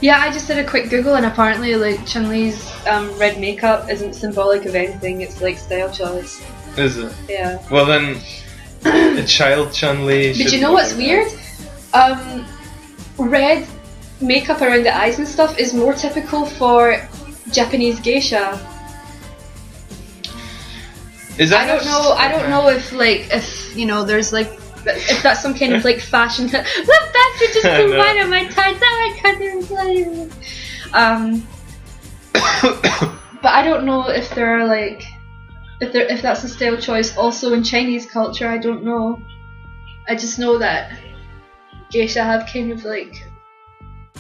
Yeah, I just did a quick Google and apparently like Chun-Li's red makeup isn't symbolic of anything, it's like style choice. Is it? Yeah. Well then, a child Chun-Li. But you know what's weird? Red makeup around the eyes and stuff is more typical for Japanese geisha. Is that? I don't know if you know there's like if that's some kind of like fashion. What bastard just put mine on my tights? Oh, I can't even tell you. But I don't know if there are like if that's a style choice also in Chinese culture. I don't know. I just know that geisha have kind of like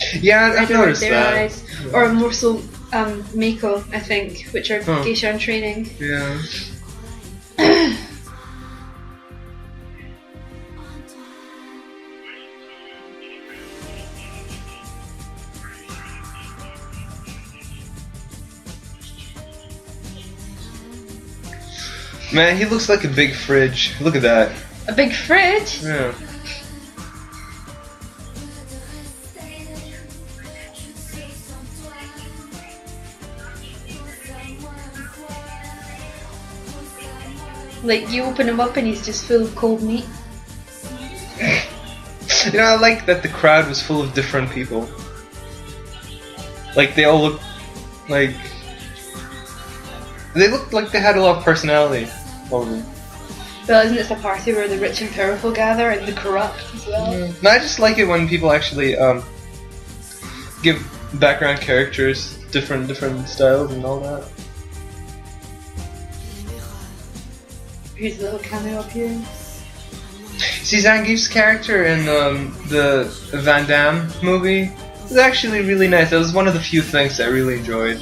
I've noticed that. Eyes, or more so Mako, I think, which are geisha in training. Yeah. Man, he looks like a big fridge. Look at that. A big fridge? Yeah. Like, you open him up and he's just full of cold meat. You know, I like that the crowd was full of different people. Like, they all looked like... They looked like they had a lot of personality. Probably. Well, isn't this a party where the rich and powerful gather and the corrupt as well? Yeah. No, I just like it when people actually give background characters different styles and all that. Here's a little cameo up here. See, Zangief's character in the Van Damme movie was actually really nice. That was one of the few things I really enjoyed.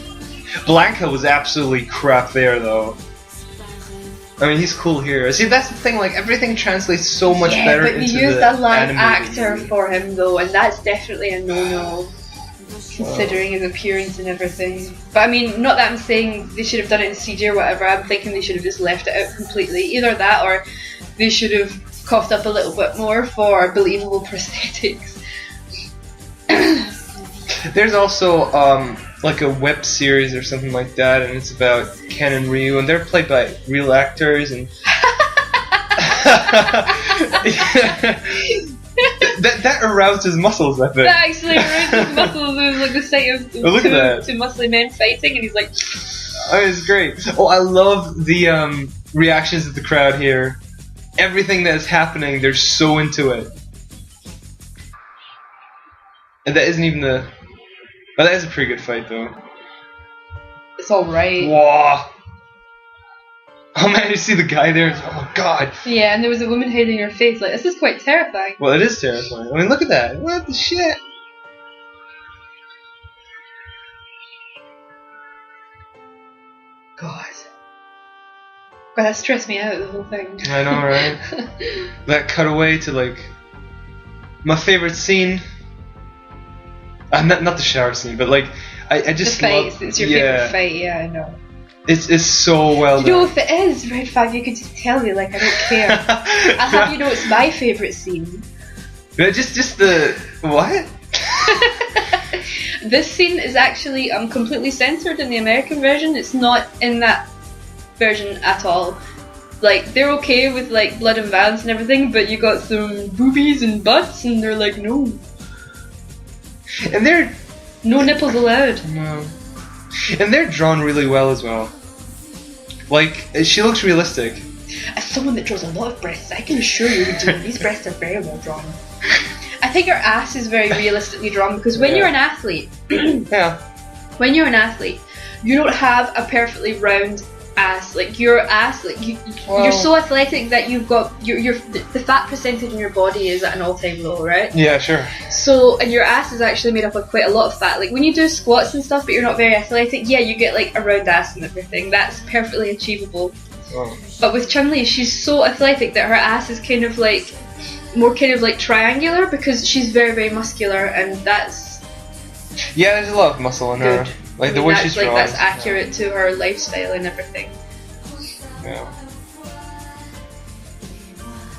Blanca was absolutely crap there, though. I mean, he's cool here. See, that's the thing, like, everything translates so much better into the but you used a live anime actor for him, though, and that's definitely a no-no. considering his appearance and everything. But I mean, not that I'm saying they should have done it in CG or whatever. I'm thinking they should have just left it out completely. Either that, or they should have coughed up a little bit more for believable prosthetics. There's also like a web series or something like that, and it's about Ken and Ryu, and they're played by real actors, and that aroused his muscles, I think. That actually aroused his muscles. It was like the sight of two muscly men fighting, and he's like... Oh, it's great. Oh, I love the reactions of the crowd here. Everything that is happening, they're so into it. And that isn't even the... Oh, that is a pretty good fight, though. It's alright. Whoa! Oh man, you see the guy there? Oh my god! Yeah, and there was a woman hiding her face. Like, this is quite terrifying. Well, it is terrifying. I mean, look at that. What the shit? God. God, that stressed me out, the whole thing. I know, right? That cutaway to, like, my favorite scene. Not the shower scene, but, like, I just the fight. love... It's your favorite fight, yeah, I know. It's so well done. You know, if it is, Red Flag, you could just tell me, like, I don't care. I'll have you know it's my favourite scene. Just the... What? This scene is actually completely censored in the American version. It's not in that version at all. Like, they're okay with, like, blood and violence and everything, but you got some boobies and butts, and they're like, no. And they're... No nipples allowed. No. And they're drawn really well as well. Like, she looks realistic. As someone that draws a lot of breasts, I can assure you, these breasts are very well drawn. I think her ass is very realistically drawn, because when you're an athlete, when you're an athlete, you don't have a perfectly round ass. Like, your ass, like, you're so athletic that you've got the fat percentage in your body is at an all-time low, right? Yeah, sure. So, and your ass is actually made up of quite a lot of fat. Like, when you do squats and stuff, but you're not very athletic, yeah, you get like a round ass and everything. That's perfectly achievable. Oh. But with Chun-Li, she's so athletic that her ass is kind of like more kind of like triangular, because she's very, very muscular, and that's... Yeah, there's a lot of muscle in her. Like, the way she's drawn. That's accurate to her lifestyle and everything. Yeah.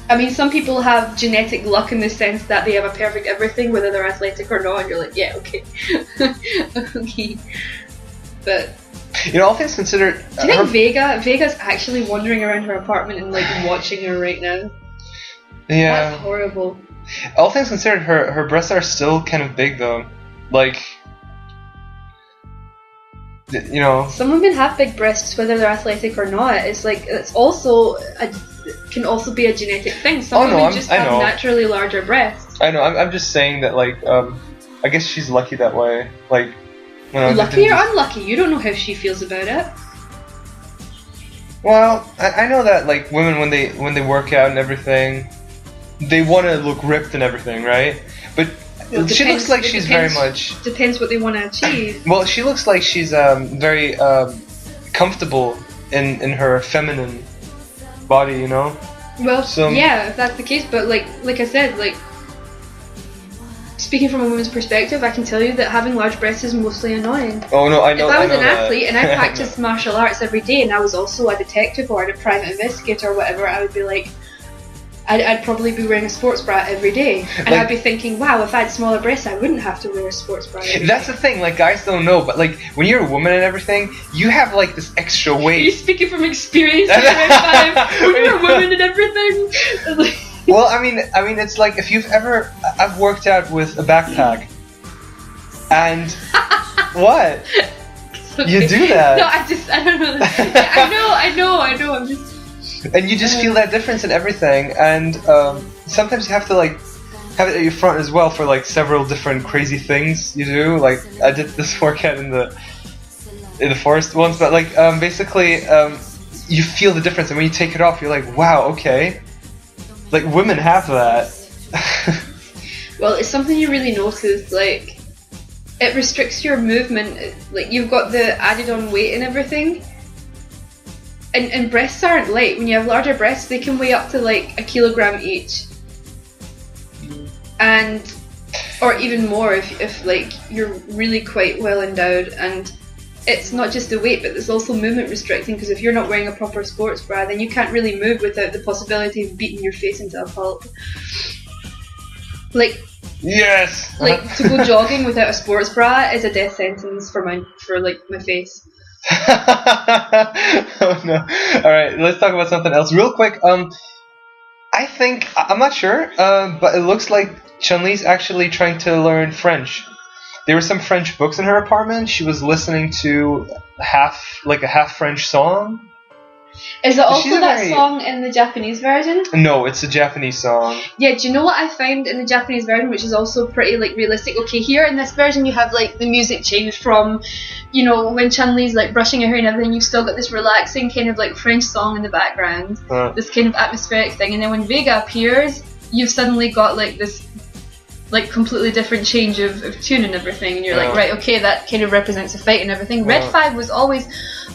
I mean, some people have genetic luck in the sense that they have a perfect everything, whether they're athletic or not, and you're like, yeah, okay. Okay. But... You know, all things considered... Do you think Vega's actually wandering around her apartment and, like, watching her right now? Yeah. That's horrible. All things considered, her breasts are still kind of big, though. Like... You know... Some women have big breasts, whether they're athletic or not. It's like, it's also... can also be a genetic thing. Some women just have naturally larger breasts. I know, I'm just saying that, like, I guess she's lucky that way. Like... Lucky or unlucky? You don't know how she feels about it. Well, I know that, like, women when they work out and everything, they want to look ripped and everything, right? But she looks like she's very much... Depends what they want to achieve. Well, she looks like she's very comfortable in her feminine body, you know? Well, yeah, if that's the case, but like I said, like, speaking from a woman's perspective, I can tell you that having large breasts is mostly annoying. Oh no, I know. If I was an athlete and I practiced martial arts every day, and I was also a detective or a private investigator or whatever, I would be like, I'd probably be wearing a sports bra every day, and like, I'd be thinking, wow, if I had smaller breasts, I wouldn't have to wear a sports bra every day. That's the thing, like, guys don't know, but like, when you're a woman and everything, you have like this extra weight. Are you speaking from experience? When you're a woman and everything. Well, I mean, it's like if you've ever, I've worked out with a backpack, and what? Okay. You do that? No, I don't know. I know. I'm just. And you just feel that difference in everything, and sometimes you have to like have it at your front as well for like several different crazy things you do. Like I did this workout in the forest once, but like basically you feel the difference, and when you take it off, you're like, wow, okay. Like, women have that. Well, it's something you really notice, like, it restricts your movement, like, you've got the added on weight and everything, and breasts aren't light. When you have larger breasts, they can weigh up to, like, 1 kilogram each. And Or even more if like you're really quite well endowed, and it's not just the weight, but it's also movement restricting, because if you're not wearing a proper sports bra, then you can't really move without the possibility of beating your face into a pulp. Like, yes! Like, to go jogging without a sports bra is a death sentence for my face. Oh no. Alright, let's talk about something else real quick. I think, I'm not sure, but it looks like Chun-Li's actually trying to learn French. There were some French books in her apartment. She was listening to a half French song. Is it also that song in the Japanese version? No, it's a Japanese song. Yeah, do you know what I found in the Japanese version, which is also pretty like realistic? Okay, here in this version you have like the music changed from, you know, when Chun-Li's like brushing her hair and everything, you've still got this relaxing kind of like French song in the background, this kind of atmospheric thing, and then when Vega appears, you've suddenly got like this like completely different change of tune and everything, and you're like, right, okay, that kind of represents a fight and everything. Red 5 was always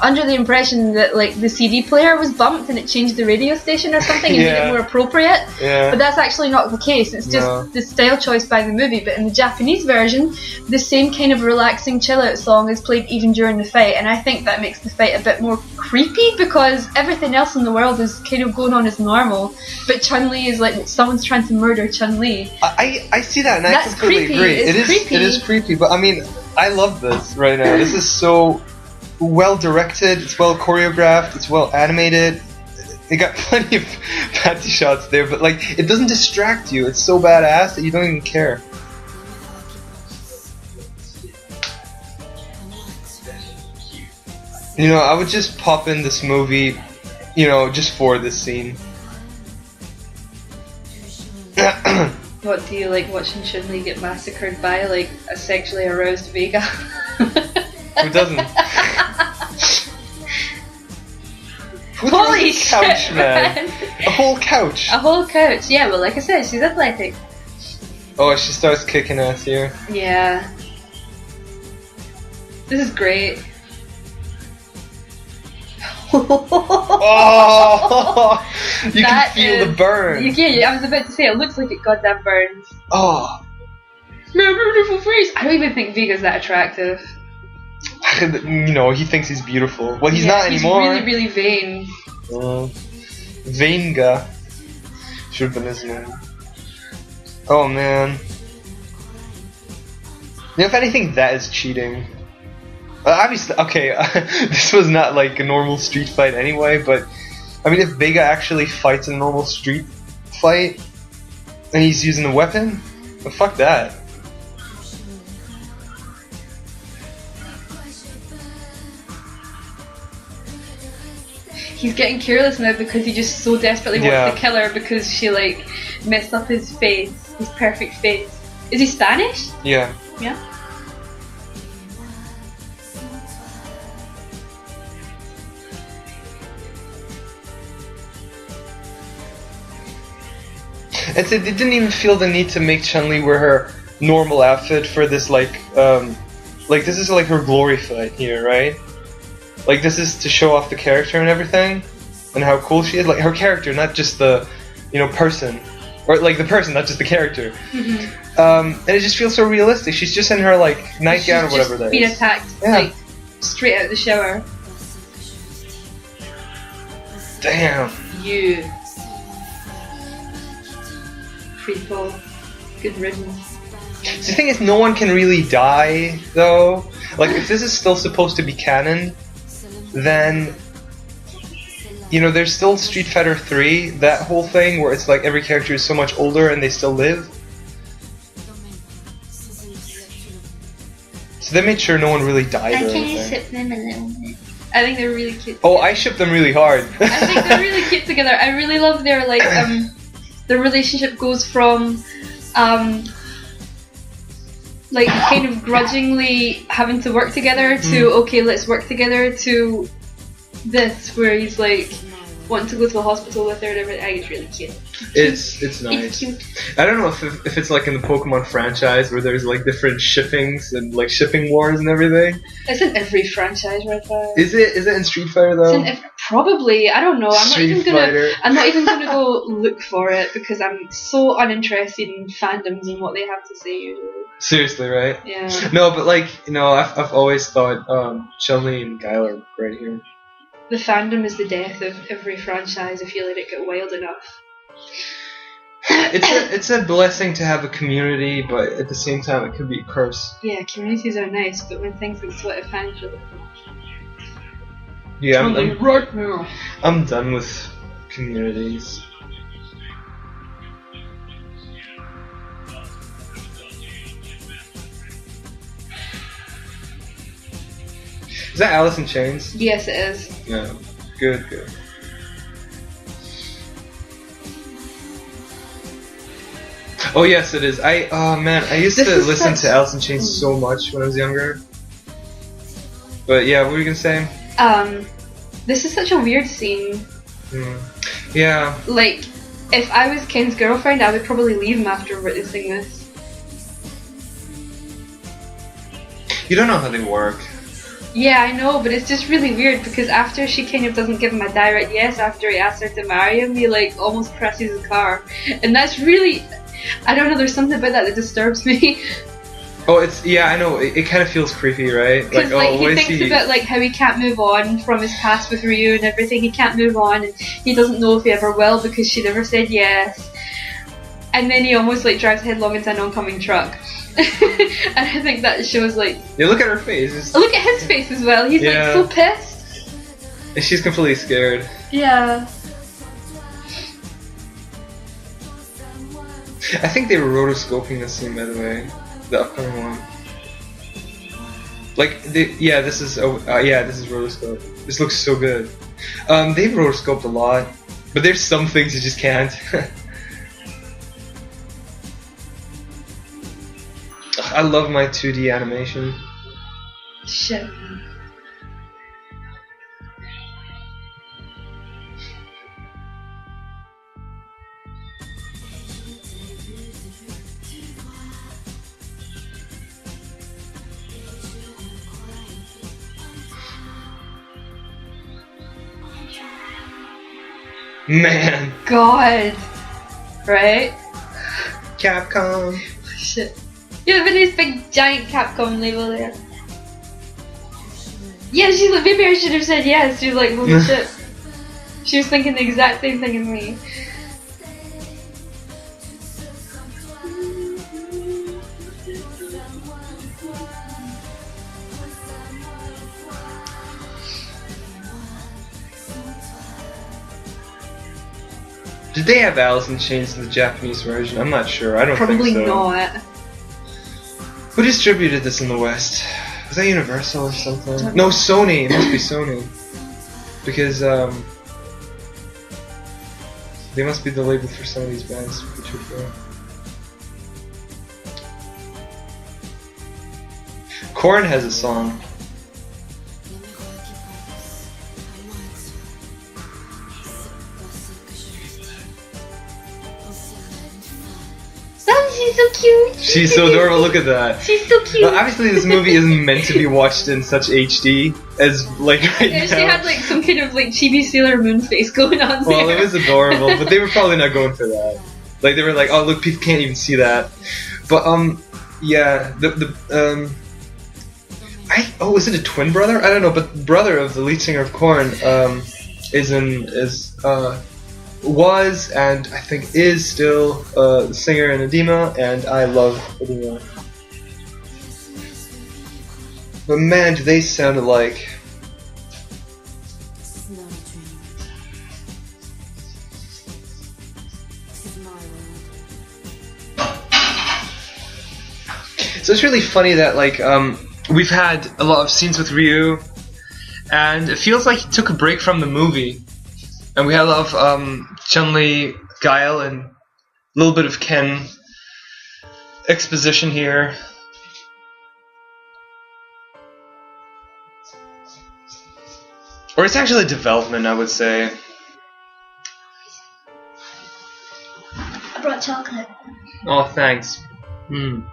under the impression that like the CD player was bumped and it changed the radio station or something and made it more appropriate. But that's actually not the case. It's just the style choice by the movie. But in the Japanese version, the same kind of relaxing chill out song is played even during the fight, and I think that makes the fight a bit more creepy because everything else in the world is kind of going on as normal, but Chun-Li is like someone's trying to murder Chun-Li. I see that, and I completely agree. It is creepy, but I mean, I love this right now. This is so well directed, it's well choreographed, it's well animated. It got plenty of panty shots there, but like it doesn't distract you. It's so badass that you don't even care. You know, I would just pop in this movie, you know, just for this scene. What do you like watching Chun-Li get massacred by, like a sexually aroused Vega? Who doesn't? Holy couch, shit, man! A whole couch. A whole couch. Yeah, well, like I said, she's athletic. Oh, she starts kicking ass here. Yeah. This is great. Oh, you can feel the burn. Yeah, I was about to say, it looks like it goddamn burns. Oh, my beautiful face. I don't even think Vega's that attractive. You know, he thinks he's beautiful. Well, he's not anymore. He's really, really vain. Venga should have been his name. Oh man. You know, if anything, that is cheating. Obviously, okay, this was not like a normal street fight anyway, but I mean, if Vega actually fights a normal street fight and he's using a weapon, well, fuck that. He's getting careless now because he just so desperately wants to kill her because she like messed up his face, his perfect face. Is he Spanish? Yeah. Yeah. And so they didn't even feel the need to make Chun-Li wear her normal outfit for this, like this is like her glory fight here, right? Like, this is to show off the character and everything, and how cool she is. Like, her character, not just the, you know, person. Or, like, the person, not just the character. Mm-hmm. And it just feels so realistic. She's just in her, like, nightgown or whatever that is. She's being attacked, like, straight out of the shower. Damn. You. Creepo. Good riddance. The thing is, no one can really die, though. Like, if this is still supposed to be canon, then, you know, there's still Street Fighter 3, that whole thing where it's like every character is so much older and they still live. So they made sure no one really died or anything. I ship them a little bit. I think they're really cute. Oh, I ship them really hard. I think they're really cute together. I really love their, like, their relationship goes from, like, kind of grudgingly having to work together to, okay, let's work together, to this, where he's like, wanting to go to the hospital with her and everything. I think it's really cute. It's nice. It's cute. I don't know if it's like in the Pokemon franchise where there's like different shippings and like shipping wars and everything. It's in every franchise right there. Is it in Street Fighter though? Probably. I don't know. I'm not even gonna go look for it because I'm so uninterested in fandoms and what they have to say usually. Seriously, right? Yeah. No, but like, you know, I've always thought Chun-Li and Guile are right here. The fandom is the death of every franchise if you let it get wild enough. It's a blessing to have a community, but at the same time it could be a curse. Yeah, communities are nice, but when things get split, fans are yeah, now. I'm done with communities. Is that Alice in Chains? Yes, it is. Yeah. Good. Oh yes, it is. I used to listen to Alice in Chains so much when I was younger. But yeah, what were you gonna say? This is such a weird scene. Yeah. Like, if I was Ken's girlfriend, I would probably leave him after witnessing this. You don't know how they work. Yeah, I know, but it's just really weird because after she kind of doesn't give him a direct yes after he asks her to marry him, he like almost presses his car. And that's really, I don't know, there's something about that disturbs me. Oh, I know, it kind of feels creepy, right? Because he thinks about like how he can't move on from his past with Ryu and everything, he can't move on and he doesn't know if he ever will because she never said yes. And then he almost like drives headlong into an oncoming truck. And I think that shows like... Yeah, look at her face. Look at his face as well, he's like so pissed. And she's completely scared. Yeah. I think they were rotoscoping this scene, by the way. The upcoming one. Like, this is rotoscope. This looks so good. They've rotoscoped a lot, but there's some things you just can't. I love my 2D animation. Shit. Man. God. Right? Capcom. Shit. Yeah, but this big giant Capcom label there. Yeah, she's like, maybe I should have said yes. She was like, holy shit. She was thinking the exact same thing as me. Did they have Alice in Chains in the Japanese version? I'm not sure. I don't think so. Probably not. Who distributed this in the West? Was that Universal or something? No, Sony. It must be Sony. Because, they must be the label for some of these bands. Korn has a song. She's so cute. She's so adorable. Look at that. She's so cute. Well, obviously, this movie isn't meant to be watched in such HD as like right now. She had like some kind of like chibi Sailor Moon face going on there. Well, it was adorable, but they were probably not going for that. Like they were like, oh look, people can't even see that. But yeah, is it a twin brother? I don't know, but brother of the lead singer of Korn was and I think is still the singer in Edema, and I love Edema. But man, do they sound alike. So it's really funny that like we've had a lot of scenes with Ryu, and it feels like he took a break from the movie. And we had a lot of Chun-Li, Guile, and a little bit of Ken exposition here. Or it's actually development, I would say. chocolate. Oh, thanks. Mm.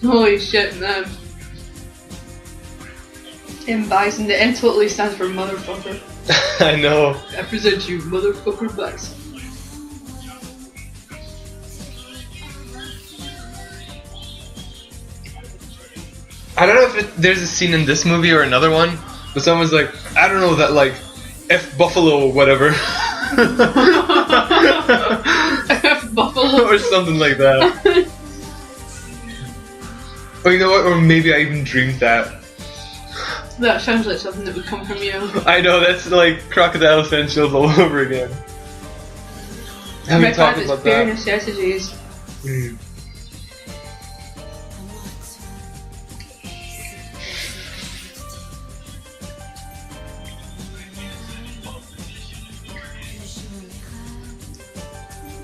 Holy shit, man. M Bison, the M totally stands for motherfucker. I know. I present you, motherfucker Bison. I don't know if there's a scene in this movie or another one, but someone's like, I don't know, that like F Buffalo or whatever. F Buffalo. Or something like that. Or you know what, or maybe I even dreamed that. That sounds like something that would come from you. I know, that's like Crocodile Essentials all over again. Have we talked about bare that? necessities. Mm.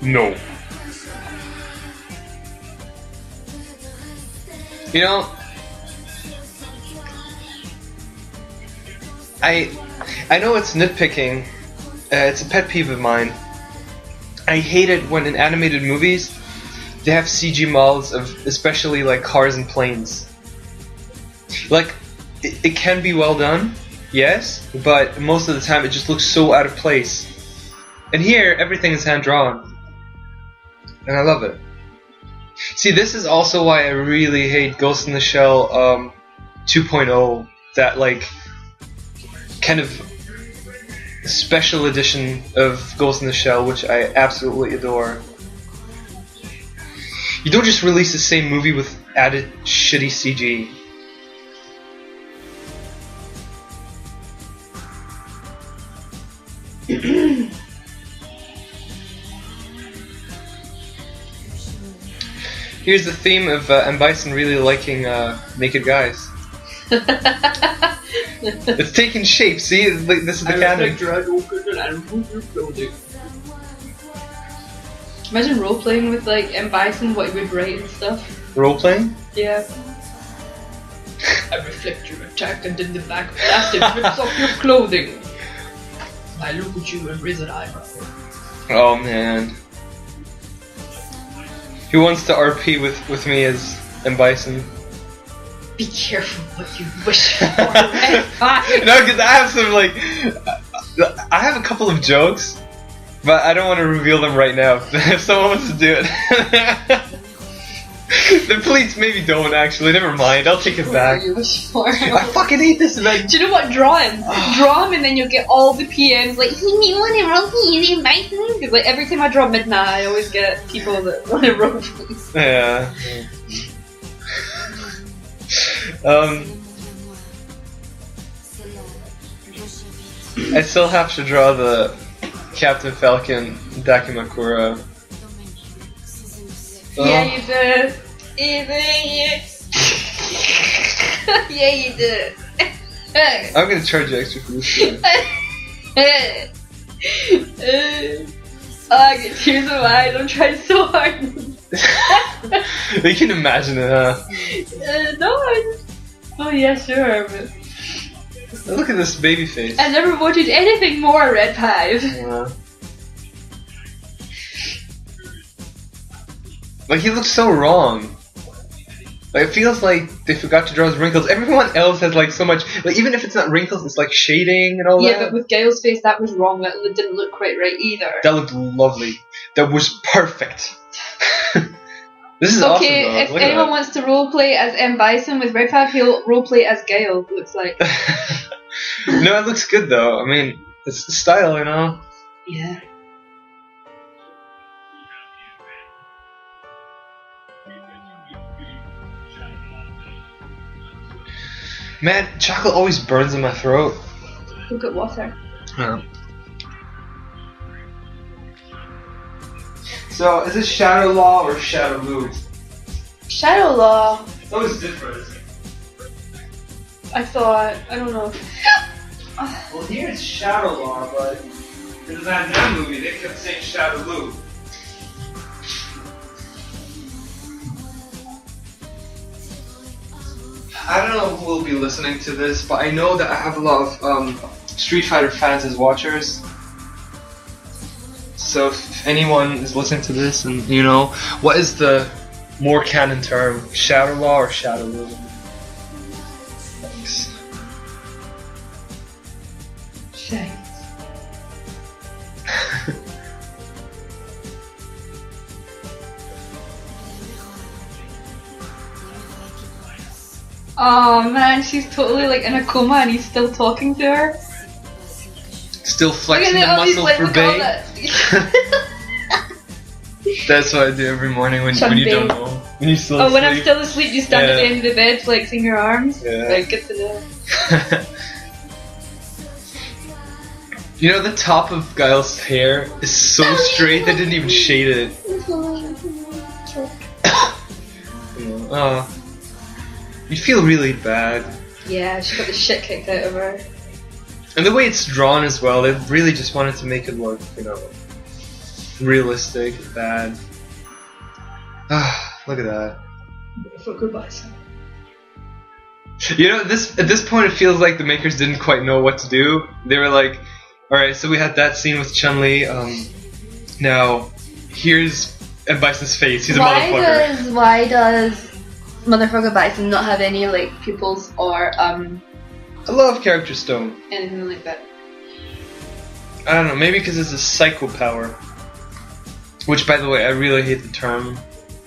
No. You know, I know it's nitpicking. It's a pet peeve of mine. I hate it when in animated movies they have CG models of especially like cars and planes. Like it can be well done, yes, but most of the time it just looks so out of place. And here everything is hand drawn, and I love it. See, this is also why I really hate Ghost in the Shell 2.0, that like kind of special edition of Ghost in the Shell, which I absolutely adore. You don't just release the same movie with added shitty CG. Here's the theme of M. Bison really liking naked guys. It's taking shape, see? It's like, this is the canon. Imagine role-playing with like M. Bison, what he would write and stuff. Role-playing? Yeah. I reflect your attack and in the back blast it rips off your clothing. I look at you and raise an eyebrow. Oh man. Who wants to RP with me as M. Bison? Be careful what you wish for, Red 5. No, because I have some like... I have a couple of jokes, but I don't want to reveal them right now. If someone wants to do it. Then please, maybe don't actually. Never mind. I'll take it back. You wish for. I fucking hate this event. Do you know what? Draw him. Draw him, and then you'll get all the PMs like, he may want to roll me, Bison. Because like every time I draw Midnight, I always get people that want to roll me. Yeah. I still have to draw the Captain Falcon Dakimakura. Yeah, you did. Yeah, you did. I'm gonna charge you extra for this shit. I get tears in my eyes. I'm trying so hard. You can imagine it, huh? No, oh yeah, sure. But look at this baby face. I never wanted anything more, Red 5. Yeah. Like, he looks so wrong. Like, it feels like they forgot to draw his wrinkles. Everyone else has like so much, like, even if it's not wrinkles, it's like shading and all that. Yeah, but with Gale's face, that was wrong. That didn't look quite right either. That looked lovely. That was perfect. This is awesome, though. If anyone wants to roleplay as M. Bison with Red 5, he'll roleplay as Gale, looks like. No, it looks good, though. I mean, it's the style, you know? Yeah. Man, chocolate always burns in my throat. Look at water. Yeah. So, is it Shadow Law or Shadow Loot? Shadow Law. It's always different. I thought. I don't know. Well, here it's Shadow Law, but in the Van Damme movie, they kept saying Shadow Lu. I don't know who will be listening to this, but I know that I have a lot of Street Fighter fans as watchers. So if anyone is listening to this and you know, what is the more canon term? Shadow Law or Shadow Lu? Thanks. Thanks. Oh man, she's totally like in a coma and he's still talking to her. Still flexing the muscle for Bay. That's what I do every morning when you don't know. When you still asleep. When I'm still asleep, you stand at the end of the bed flexing your arms. Yeah. Like, good to know. You know, the top of Guile's hair is so straight they didn't even shade it. You feel really bad. Yeah, she got the shit kicked out of her. And the way it's drawn as well, they really just wanted to make it look, you know, realistic, bad. Look at that. Fuck Bison. You know, at this point it feels like the makers didn't quite know what to do. They were like, alright, so we had that scene with Chun-Li, now, here's Bison's face, he's a motherfucker. Why does Motherfucker Bison not have any, like, pupils or, I love character stone. anything like that? I don't know, maybe because it's a psycho power. Which, by the way, I really hate the term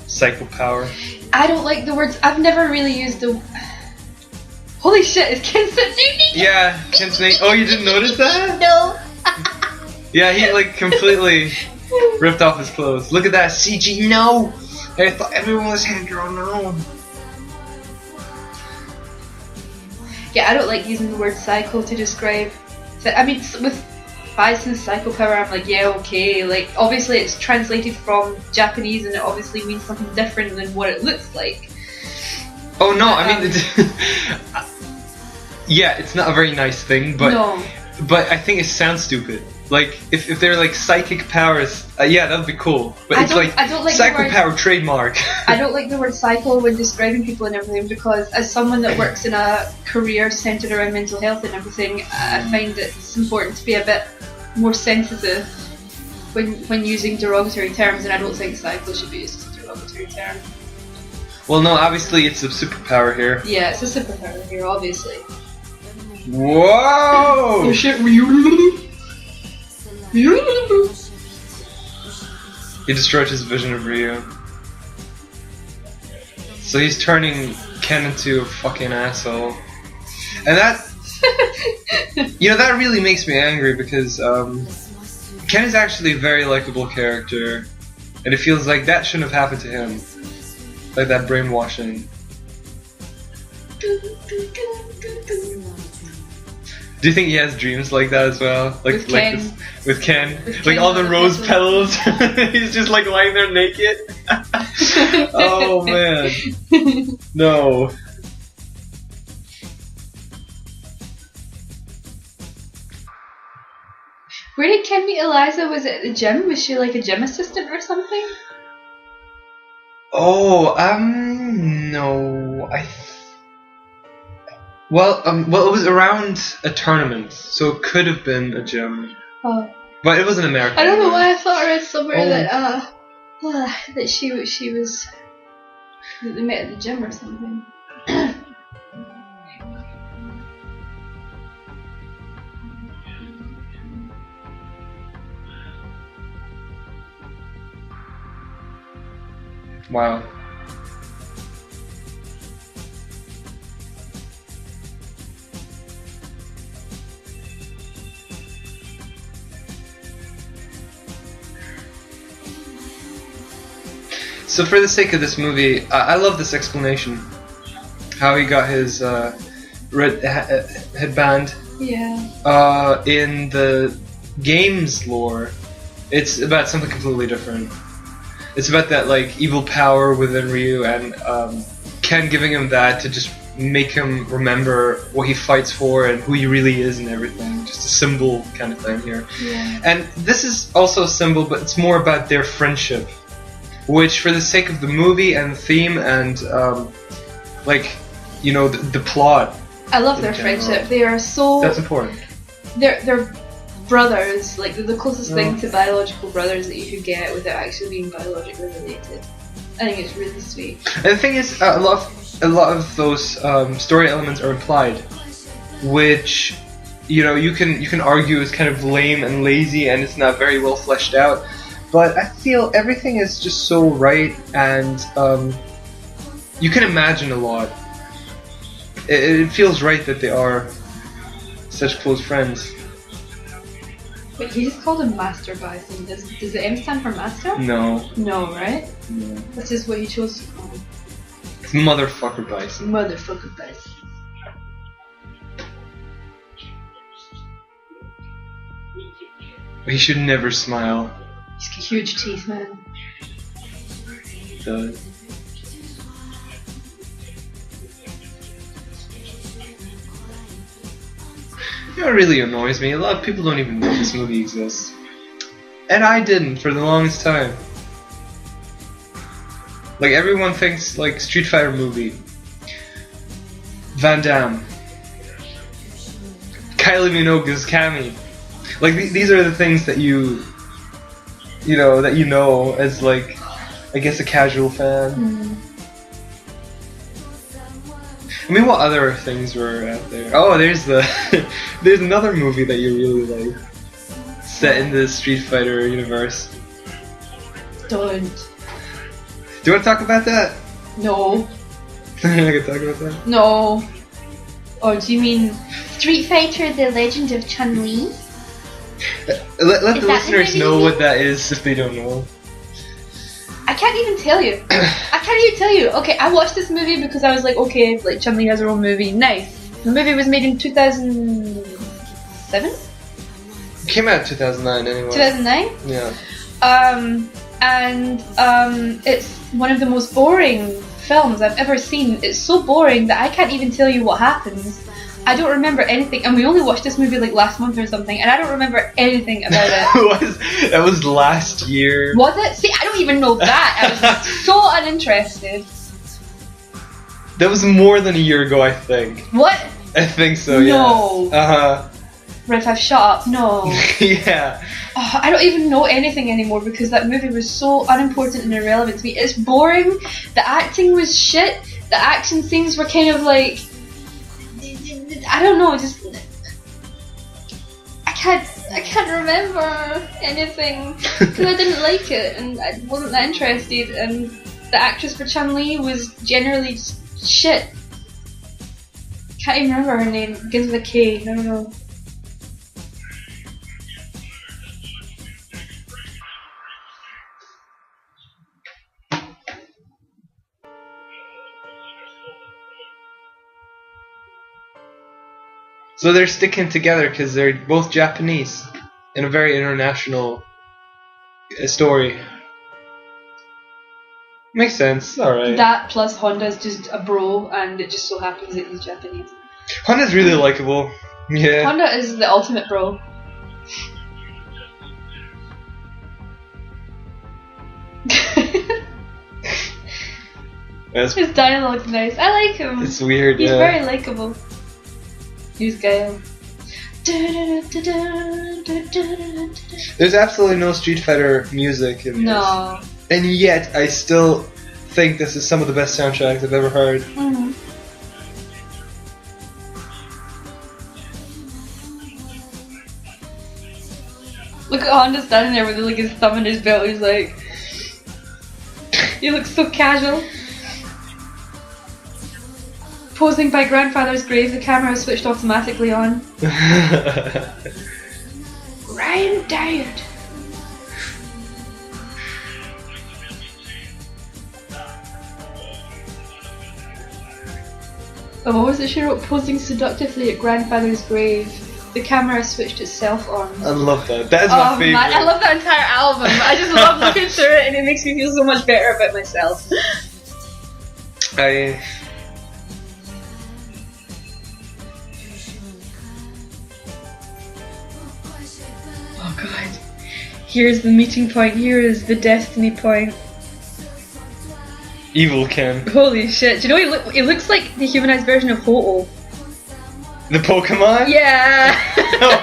psycho power. I don't like the words. I've never really used the. Holy shit! It's Ken Setsuni. Yeah, Ken Snake. Oh, you didn't notice that? No. Yeah, he like completely ripped off his clothes. Look at that CG. No, I thought everyone was hand drawn. No. Yeah, I don't like using the word psycho to describe. I mean, with Bison's psycho power, I'm like, yeah, okay. Like, obviously, it's translated from Japanese, and it obviously means something different than what it looks like. Oh no, I mean, yeah, it's not a very nice thing, but but I think it sounds stupid. Like, if they're like psychic powers, yeah, that would be cool. But I don't like psycho power trademark. I don't like the word psycho when describing people and everything, because as someone that works in a career centered around mental health and everything, I find it's important to be a bit more sensitive when using derogatory terms, and I don't think psycho should be used as a derogatory term. Well, no, obviously it's a superpower here. Yeah, it's a superpower here, obviously. Whoa! Oh shit, He destroyed his vision of Ryu. So he's turning Ken into a fucking asshole. And that... you know, that really makes me angry because Ken is actually a very likable character. And it feels like that shouldn't have happened to him. Like that brainwashing. Do you think he has dreams like that as well? Like with Ken. With Ken? Like all the rose petals? He's just like lying there naked? Oh man. No. Where did Ken meet Eliza? Was it at the gym? Was she like a gym assistant or something? Oh, no. Well, it was around a tournament, so it could have been a gym. Oh. But it was an American. I don't know why I thought I read somewhere that she was that they met at the gym or something. Wow. So for the sake of this movie, I love this explanation. How he got his red headband. Yeah. In the game's lore, it's about something completely different. It's about that like evil power within Ryu, and Ken giving him that to just make him remember what he fights for and who he really is and everything. Just a symbol kind of thing here. Yeah. And this is also a symbol, but it's more about their friendship, which, for the sake of the movie and the theme and the plot. I love their friendship. They are so. That's important. They're brothers. Like, they're the closest thing to biological brothers that you could get without actually being biologically related. I think it's really sweet. And the thing is, a lot of those story elements are implied, which you can argue is kind of lame and lazy, and it's not very well fleshed out. But I feel everything is just so right, and you can imagine a lot. It feels right that they are such close friends. Wait, he just called him Master Bison. Does the M stand for Master? No. No, right? No. That's just what he chose to call him. It's Motherfucker Bison. Motherfucker Bison. He should never smile. He's got huge teeth, man. He does. You know what really annoys me? A lot of people don't even know this movie exists. And I didn't for the longest time. Like, everyone thinks, like, Street Fighter movie. Van Damme. Kylie Minogue's Cammy. Like, these are the things that you know as, like, I guess a casual fan. Mm. I mean, what other things were out there? Oh, there's there's another movie that you really like, set in the Street Fighter universe. Don't. Do you want to talk about that? No. You're not gonna talk about that? No. Oh, do you mean Street Fighter: The Legend of Chun-Li? Let the listeners know what that is if they don't know. I can't even tell you. I can't even tell you. Okay, I watched this movie because I was like, okay, like, Chun-Li has her own movie. Nice. The movie was made in 2007? It came out in 2009 anyway. 2009? Yeah. It's one of the most boring films I've ever seen. It's so boring that I can't even tell you what happens. I don't remember anything, and we only watched this movie like last month or something, and I don't remember anything about it. That was last year. Was it? See, I don't even know that. I was so uninterested. That was more than a year ago, I think. What? I think so, yeah. No. Uh-huh. Red 5, shut up. No. Yeah. Oh, I don't even know anything anymore because that movie was so unimportant and irrelevant to me. It's boring. The acting was shit. The action scenes were kind of like... I don't know, just... I can't remember anything because I didn't like it and I wasn't that interested, and the actress for Chun-Li was generally just shit. Can't even remember her name. It begins with a K. I don't know. So they're sticking together because they're both Japanese in a very international story. Makes sense, alright. That plus Honda's just a bro, and it just so happens that he's Japanese. Honda's really likable. Yeah. Honda is the ultimate bro. His dialogue's nice. I like him. It's weird, He's yeah. very likable. He's Gail. There's absolutely no Street Fighter music in this. No. And yet, I still think this is some of the best soundtracks I've ever heard. Mm-hmm. Look at Honda standing there with like his thumb in his belt. He's like, he looks so casual. Posing by grandfather's grave, the camera is switched automatically on. Granddad. Oh, what was it she wrote? Posing seductively at grandfather's grave. The camera switched itself on. I love that. That's my favorite. Man, I love that entire album. I just love looking through it, and it makes me feel so much better about myself. god. Here's the meeting point. Here is the destiny point. Evil Ken. Holy shit. Do you know he looks like the humanized version of Ho-Oh. The Pokemon? Yeah.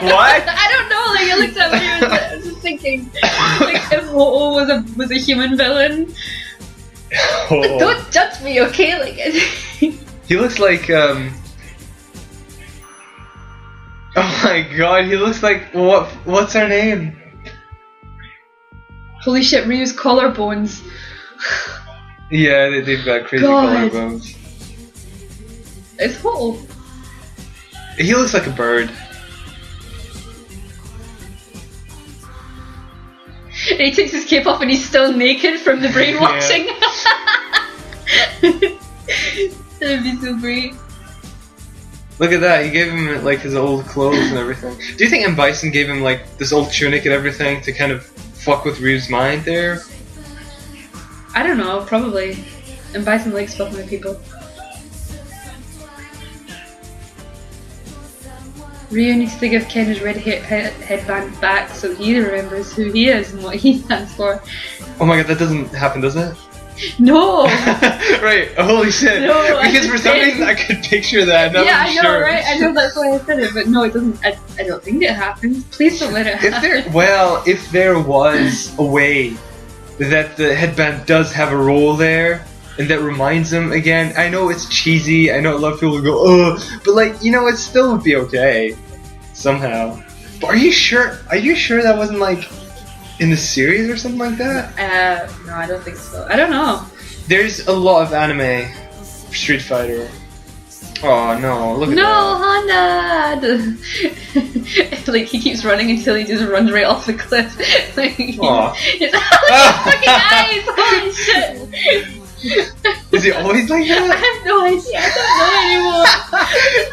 What? I don't know. Like, it looks at me. I was just thinking, like, if Ho-Oh was a human villain. Oh. Don't judge me, okay? Like, he looks like oh my god, he looks like what's her name? Holy shit, Ryu's collarbones. Yeah, they've got crazy collarbones. It's Ho-Oh. He looks like a bird. And he takes his cape off and he's still naked from the brainwashing. That'd be so great. Look at that, he gave him like his old clothes and everything. Do you think M. Bison gave him like this old tunic and everything to kind of fuck with Ryu's mind there? I don't know, probably. And Bison likes fucking with people. Ryu needs to give Ken his red headband back so he remembers who he is and what he stands for. Oh my god, that doesn't happen, does it? No! Right, holy shit. No, because for some reason I could picture that. Yeah, I know, right? I know that's why I said it, but no, it doesn't. I don't think it happens. Please don't let it happen. If there was a way that the headband does have a role there, and that reminds him again, I know it's cheesy, I know a lot of people go, oh, but like, you know, it still would be okay. Somehow. But are you sure that wasn't like in the series or something like that? No, I don't think so. I don't know. There's a lot of anime for Street Fighter. Oh no, look at that. No, Honda! Like, he keeps running until he just runs right off the cliff. Like, Aw. His fucking eyes! Holy shit! Is he always like that? I have no idea. I don't know anymore.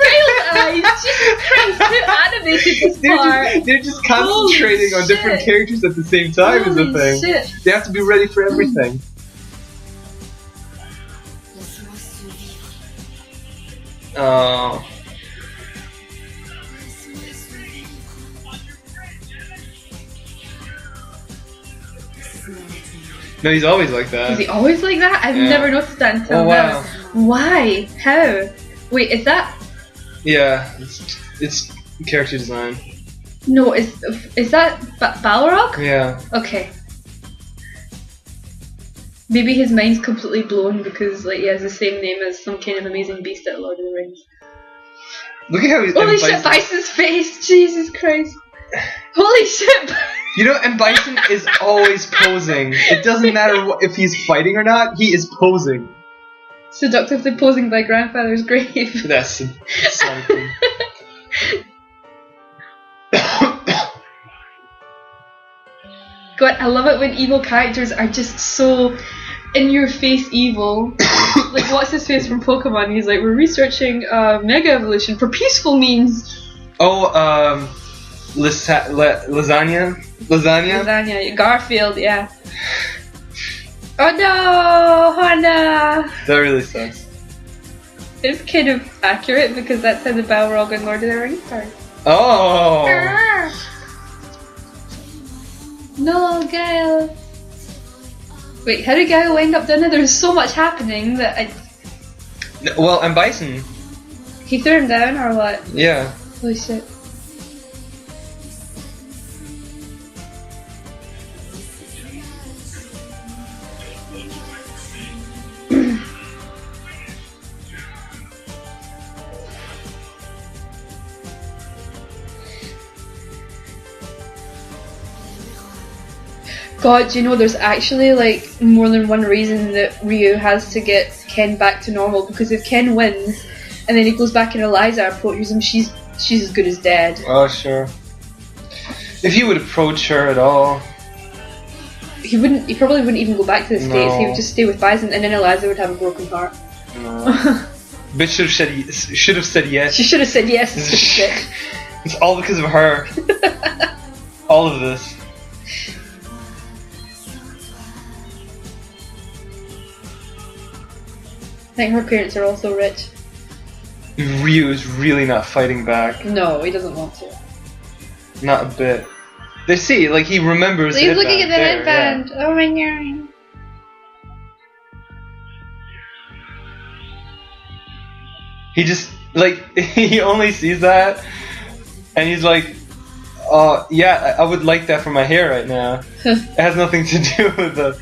Real eyes. Jesus Christ, who animated this part? They're just concentrating on different characters at the same time is the thing. Shit. They have to be ready for everything. Oh. No, he's always like that. Is he always like that? I've never noticed that until now. Why? How? Wait, is that? Yeah, it's character design. No, is that Balrog? Yeah. Okay. Maybe his mind's completely blown because like he has the same name as some kind of amazing beast at Lord of the Rings. Look at how he's. Holy shit! Bison's face! Jesus Christ! Holy shit! You know, and Bison is always posing. It doesn't matter if he's fighting or not, he is posing. Seductively posing by grandfather's grave. That's something. God, I love it when evil characters are just so in-your-face evil. Like, what's his face from Pokemon? He's like, we're researching Mega Evolution for peaceful means. Oh, lasagna? Lasagna, Garfield, yeah. Oh no, Honda! That really sucks. It's kind of accurate because that's how the Balrog in Lord of the Rings started. Oh! No, Gail. Wait, how did Gail end up down there? There's so much happening that I... Well, and Bison. He threw him down or what? Yeah. Holy shit. God, do you know there's actually like more than one reason that Ryu has to get Ken back to normal, because if Ken wins and then he goes back and Eliza approaches him, she's as good as dead. Oh sure. If he would approach her at all. He probably wouldn't even go back to the States, he would just stay with Bison and then Eliza would have a broken heart. No. Bitch should have said yes. She should have said yes, stupid bitch. It's all because of her. All of this. I think her parents are also rich. Ryu is really not fighting back. No, he doesn't want to. Not a bit. They see, like he remembers. He's looking at the there, headband. yeah. Oh my god. He just like he only sees that, and he's like, "Oh yeah, I would like that for my hair right now." It has nothing to do with the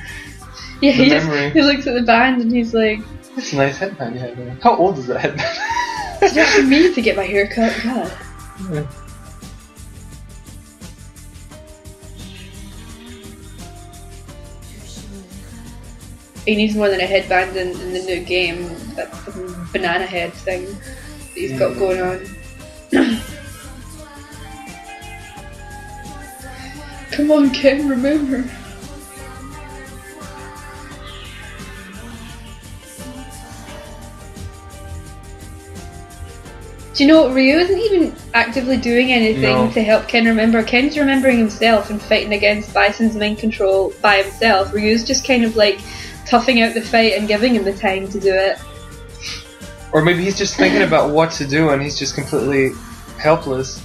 memory. He looks at the band and he's like, "That's a nice headband you have there. How old is that headband?" It's not for me to get my hair cut. God. Yeah. He needs more than a headband in the new game. That fucking banana head thing that he's got going on. Come on, Ken, remember. Do you know, Ryu isn't even actively doing anything to help Ken remember. Ken's remembering himself and fighting against Bison's mind control by himself. Ryu's just kind of like toughing out the fight and giving him the time to do it. Or maybe he's just thinking about what to do and he's just completely helpless.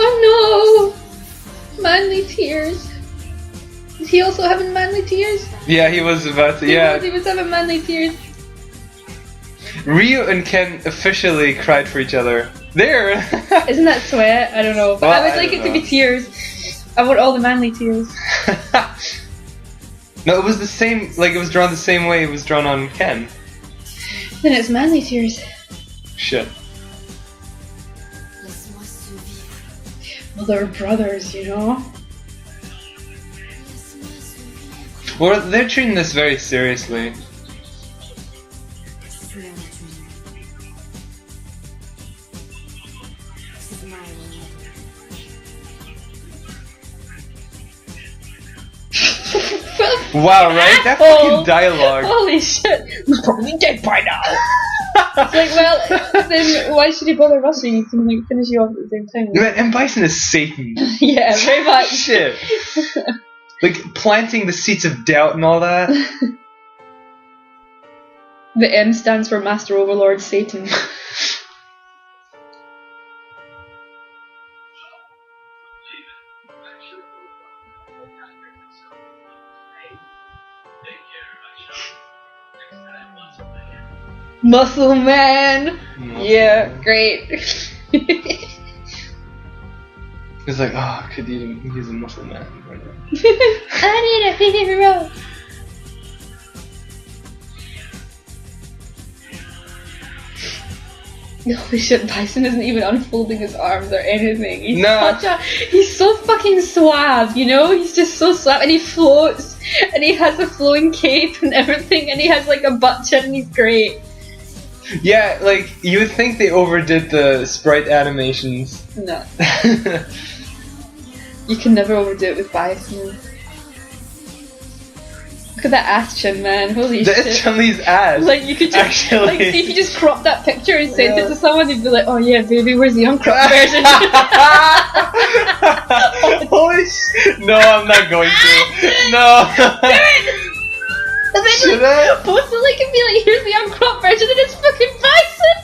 Oh no! Manly tears. Is he also having manly tears? Yeah, he was about to. He was having manly tears. Ryu and Ken officially cried for each other. There! Isn't that sweat? I don't know. But Well, I would like it to be tears. I want all the manly tears. No, it was the same, like it was drawn the same way it was drawn on Ken. Then it's manly tears. Shit. Well, they're brothers, you know? Well, they're treating this very seriously. Wow, right? That fucking dialogue. Holy shit! He's probably dead by now! It's like, well, then why should he bother rushing? He can like finish you off at the same time. Man, and Bison is Satan. Yeah, very much. Shit. Like, planting the seeds of doubt and all that. The M stands for Master Overlord Satan. Muscle Man! Yeah, great. It's like, oh, I could use a muscle man right now. I need a hero! Holy shit, Bison isn't even unfolding his arms or anything. He's so fucking suave, you know? He's just so suave, and he floats, and he has a flowing cape and everything, and he has like a butt chin, and he's great. Yeah, like, you would think they overdid the sprite animations. No. You can never overdo it with Bison. Look at that ass chin, man. Holy shit. That's Chun-Li's ass. Like, you could just, actually. like, see if you just crop that picture and sent it to someone, they'd be like, oh yeah, baby, where's the uncropped version? Holy shit. No, I'm not going to. No. Do it! And then, Should like, I? post it, like, and be like, here's the uncropped version, and it's fucking Bison!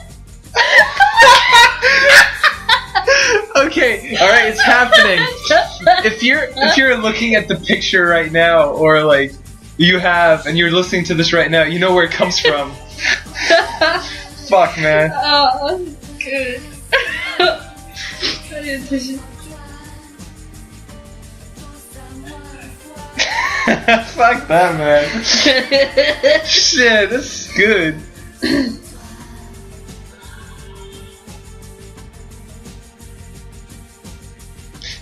Okay, alright, it's happening. If you're looking at the picture right now, or like you have, and you're listening to this right now, you know where it comes from. Fuck, man. Oh, good. I need a tissue. Fuck that, man. Shit, this is good.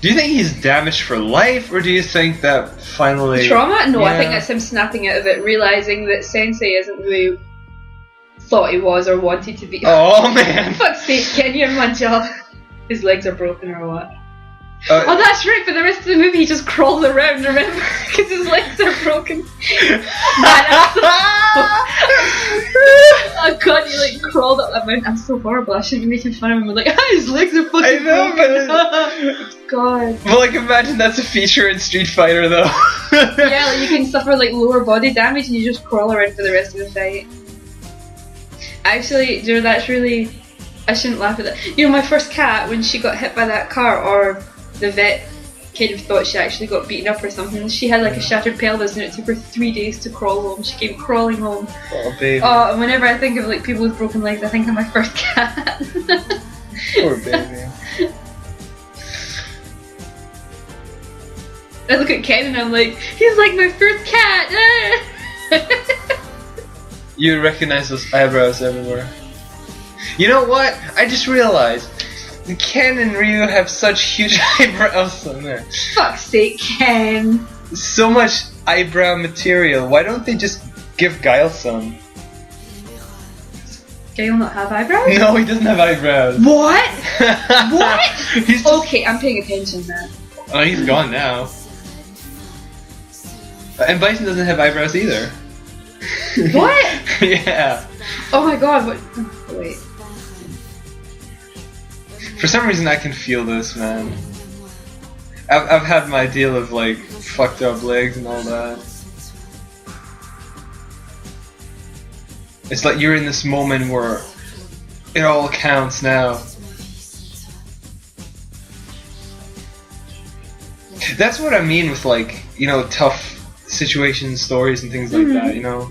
Do you think he's damaged for life, or do you think that finally... Trauma? No, Yeah. I think that's him snapping out of it, realising that Sensei isn't who he thought he was or wanted to be. Oh, man. Fuck's sake, Ken, you're my job. His legs are broken or what? Oh, that's right. For the rest of the movie, he just crawls around. Remember, because his legs are broken. Man, oh god, he like crawled up that mountain. I'm so horrible. I shouldn't be making fun of him. Like, his legs are fucking broken. God. Well, like, imagine that's a feature in Street Fighter, though. Yeah, like, you can suffer like lower body damage, and you just crawl around for the rest of the fight. Actually, you know, that's really. I shouldn't laugh at that. You know, my first cat, when she got hit by that car, or the vet kind of thought she actually got beaten up or something. She had like a shattered pelvis and it took her 3 days to crawl home. She came crawling home. Oh, baby. Oh, and whenever I think of like people with broken legs, I think of my first cat. Poor baby. I look at Ken and I'm like, he's like my first cat! You recognize those eyebrows everywhere. You know what? I just realized Ken and Ryu have such huge eyebrows on there. Fuck's sake, Ken. So much eyebrow material. Why don't they just give Guile some? Guile not have eyebrows? No, he doesn't have eyebrows. What? What? He's just... Okay, I'm paying attention now. Oh, he's gone now. And Bison doesn't have eyebrows either. What? Yeah. Oh my god, what? Wait. For some reason I can feel this, man. I've had my deal of like fucked up legs and all that. It's like you're in this moment where it all counts now. That's what I mean with like, you know, tough situations, stories and things like that, you know?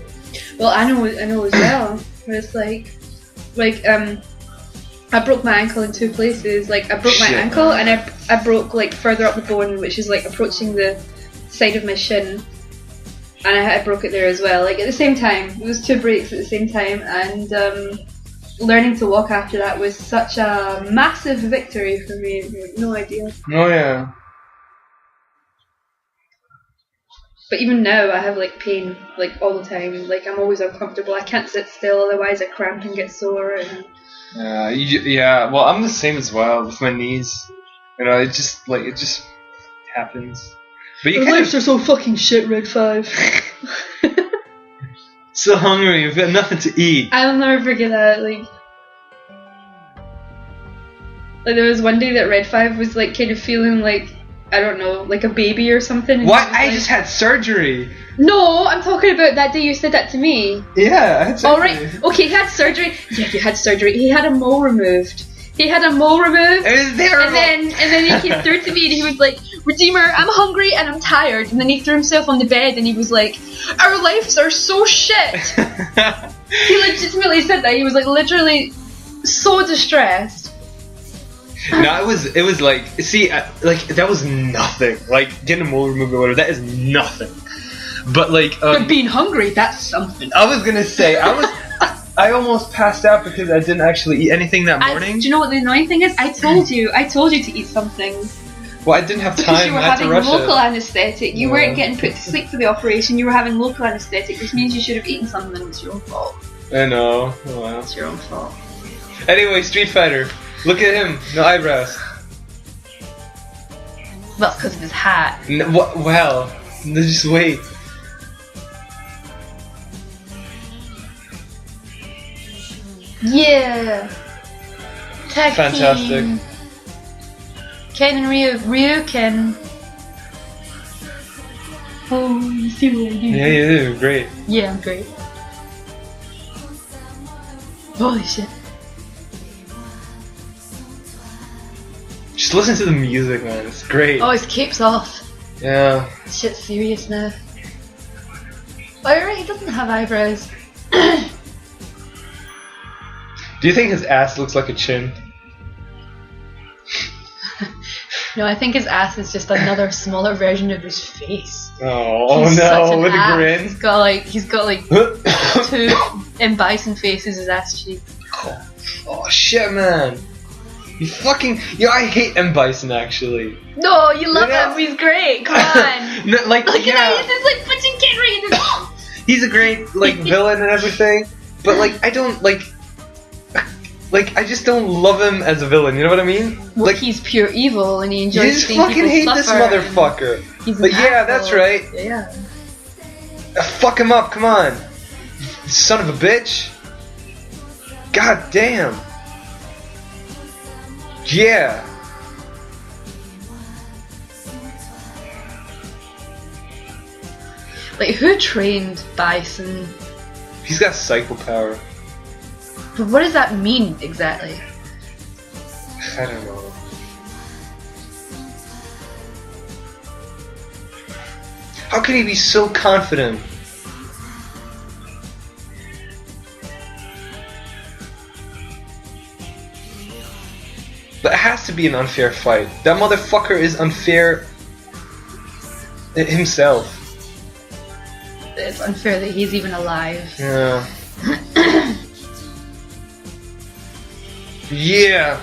Well, I know as well. It's like I broke my ankle in 2 places. Like, I broke my ankle and I broke like further up the bone, which is like approaching the side of my shin. And I broke it there as well, like at the same time. It was 2 breaks at the same time, and learning to walk after that was such a massive victory for me. No idea. Oh yeah. But even now, I have like pain like all the time. Like, I'm always uncomfortable. I can't sit still, otherwise I cramp and get sore. And yeah. Well, I'm the same as well with my knees. You know, it just happens. But you lives are so fucking shit, Red 5. So hungry, you've got nothing to eat. I'll never forget that. Like there was one day that Red 5 was like kind of feeling like, I don't know, like a baby or something. What? I just had surgery. No, I'm talking about that day you said that to me. Yeah, I had surgery. Alright, okay, he had surgery. Yeah, you had surgery. He had a mole removed. It was terrible. And then he came through to me and he was like, Redeemer, I'm hungry and I'm tired. And then he threw himself on the bed and he was like, our lives are so shit. He legitimately said that. He was like literally so distressed. No, it was like, see, like that was nothing. Like getting a mole removed or whatever, that is nothing. But like, but being hungry, that's something. I was gonna say, I almost passed out because I didn't actually eat anything that morning. Do you know what the annoying thing is? I told you to eat something. Well, I didn't have time. Because you were having local anaesthetic. You weren't getting put to sleep for the operation. You were having local anaesthetic, which means you should have eaten something. It's your own fault. I know. Oh, well. It's your own fault. Anyway, Street Fighter. Look at him. No eyebrows. Well, it's because of his hat. Well, just wait. Yeah. Tag Fantastic. Team. Ken and Ryu can. Oh, you see what I do? Yeah, you do. Great. Yeah, I'm great. Holy shit. Just listen to the music, man. It's great. Oh, his cape's off. Yeah. Shit's serious now. Oh, you're right, he doesn't have eyebrows. Do you think his ass looks like a chin? No, I think his ass is just another smaller version of his face. Oh no, with a grin. He's got like 2 M. Bison faces as ass cheeks. Oh shit, man. You fucking... Yo, I hate M. Bison, actually. No, you love him. He's great. Come on. No, like, look at how he's just like punching Ken right in his... He's a great, like, villain and everything. But, like, I don't, like... Like, I just don't love him as a villain, you know what I mean? Well, like, he's pure evil and he you enjoys just seeing fucking people hate suffer. this motherfucker. He's But an yeah, asshole. that's right. Yeah. Fuck him up, come on. Son of a bitch. God damn. Yeah. Like, who trained Bison? He's got psycho power. But what does that mean exactly? I don't know. How can he be so confident? But it has to be an unfair fight. That motherfucker is unfair himself. It's unfair that he's even alive. Yeah. Yeah.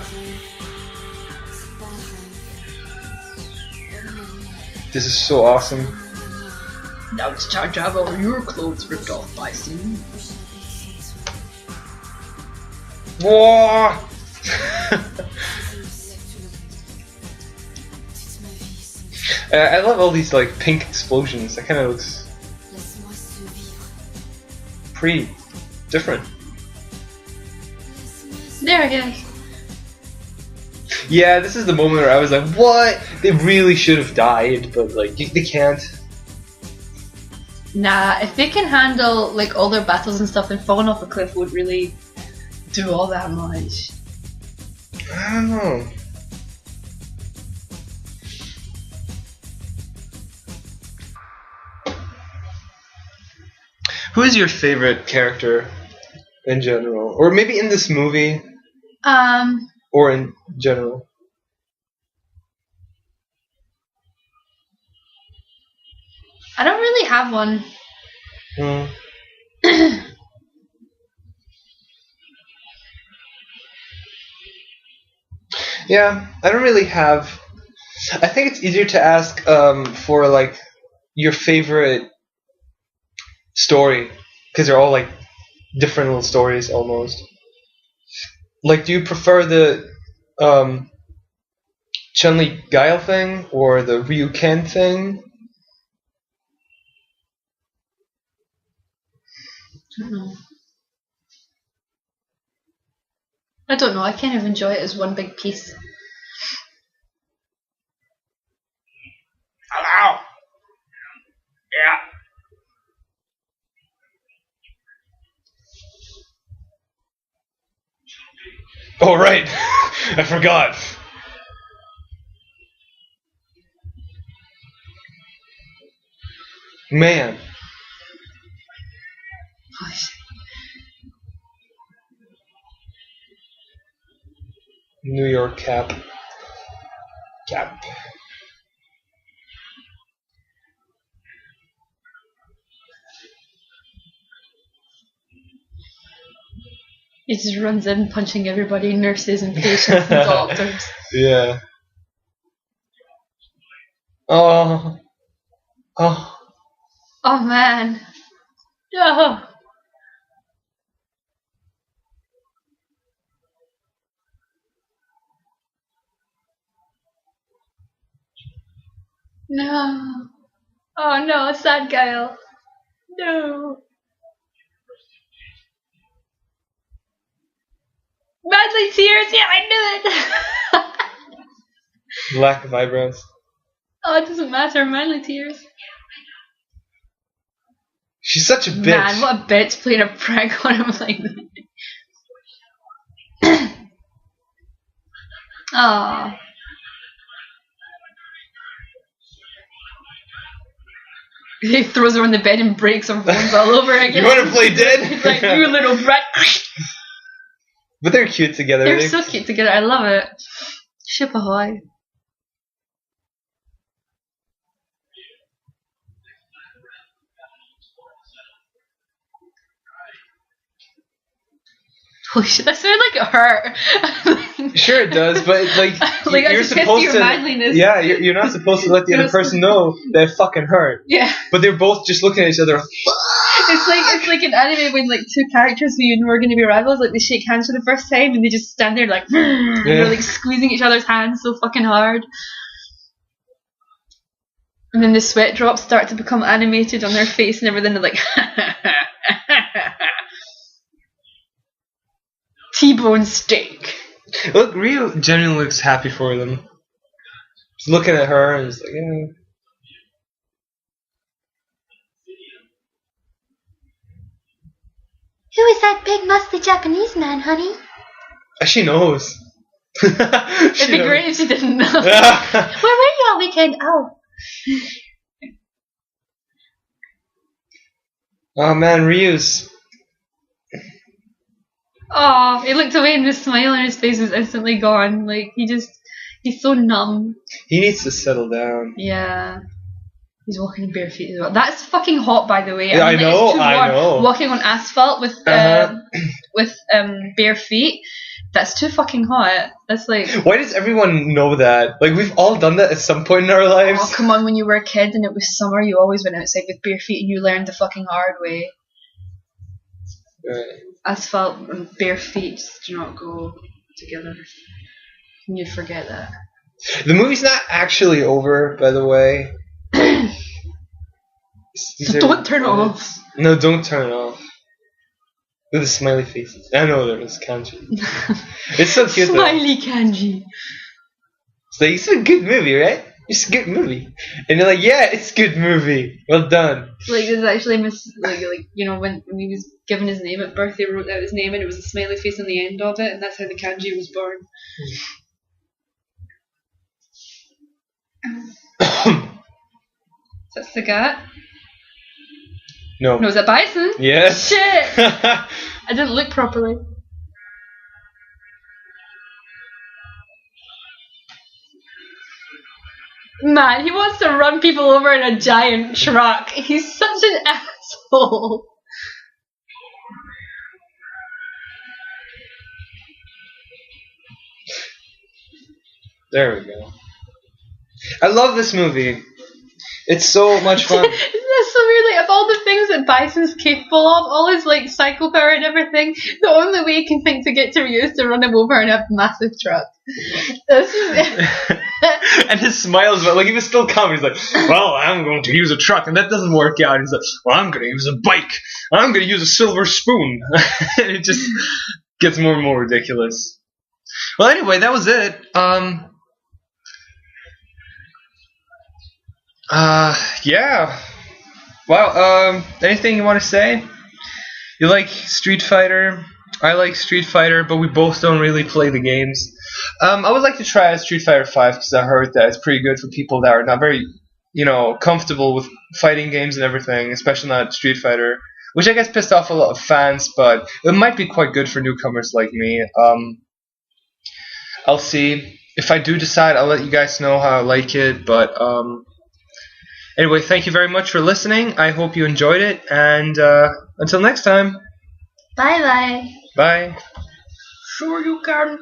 This is so awesome. Now it's time to have all your clothes ripped off, Bison. Whoa! I love all these like pink explosions. That kind of looks pretty different. There, I guess. Yeah, this is the moment where I was like, what? They really should have died, but like, they can't. Nah, if they can handle like all their battles and stuff, then falling off a cliff would really do all that much. I don't know. Who is your favorite character in general? Or maybe in this movie? Or in general? I don't really have one. Yeah, I don't really have. I think it's easier to ask for like your favorite story, because they're all like different little stories almost. Like, do you prefer the Chun-Li Guile thing or the Ryu Ken thing? I don't know. I kind of enjoy it as one big piece. Hello. Yeah. Oh right, I forgot. Man. New York Cap. He just runs in punching everybody, nurses and patients and doctors. Yeah. Oh. Oh man. No. No. Oh no, sad Guile. No. Madly tears, yeah, I knew it! Lack of eyebrows. Oh, it doesn't matter, manly tears. She's such a bitch. Man, what a bitch playing a prank on him like that. Aww. He throws her on the bed and breaks her bones all over again. You want to play dead? He's like, you little brat. But they're cute together. They're so cute together. I love it. Ship ahoy. Holy shit, that sounded like it hurt. Sure it does, but like you're supposed to. Manliness. Yeah, you're not supposed to let the other person know that it fucking hurt. Yeah. But they're both just looking at each other. It's like an anime when like two characters who you know are going to be rivals, like they shake hands for the first time and they just stand there like and they're like squeezing each other's hands so fucking hard. And then the sweat drops start to become animated on their face and everything. They're like T-bone steak. Look, Ryu genuinely looks happy for them. He's looking at her and he's like, yeah. Who is that big muscly Japanese man, honey? She knows. It'd be great if she didn't know. Where were you all weekend? Oh. Oh man, Ryu's. Oh, he looked away and the smile on his face was instantly gone. Like, he's so numb. He needs to settle down. Yeah. He's walking in bare feet as well. That's fucking hot, by the way. Yeah, I know, I know. Walking on asphalt with bare feet. That's too fucking hot. That's like... Why does everyone know that? Like, we've all done that at some point in our lives. Oh, come on, when you were a kid and it was summer, you always went outside with bare feet and you learned the fucking hard way. Right. Asphalt and bare feet do not go together. You forget that. The movie's not actually over, by the way. Don't turn it off. No, don't turn it off. With the smiley faces. I know there was kanji. It's so cute though. Smiley kanji. It's like, it's a good movie, right? It's a good movie. And they're like, yeah, it's a good movie. Well done. Like, there's actually like you know, when he was given his name at birth, they wrote out his name and it was a smiley face on the end of it, and that's how the kanji was born. Is that Sagat? No. No, is that Bison? Yes. Shit! I didn't look properly. Man, he wants to run people over in a giant truck. He's such an asshole. There we go. I love this movie. It's so much fun. Isn't that so weird? Like, of all the things that Bison's capable of, all his like psycho power and everything, the only way he can think to get to Ryu is to run him over in a massive truck. And his smiles, but like he was still calm. He's like, "Well, I'm going to use a truck," and that doesn't work out. He's like, "Well, I'm going to use a bike. I'm going to use a silver spoon." It just gets more and more ridiculous. Well, anyway, that was it. Yeah. Well, anything you want to say? You like Street Fighter? I like Street Fighter, but we both don't really play the games. I would like to try out Street Fighter 5 because I heard that it's pretty good for people that are not very, comfortable with fighting games and everything, especially not Street Fighter, which I guess pissed off a lot of fans, but it might be quite good for newcomers like me. I'll see. If I do decide, I'll let you guys know how I like it, but anyway, thank you very much for listening. I hope you enjoyed it, and until next time. Bye-bye. Bye. Sure you can.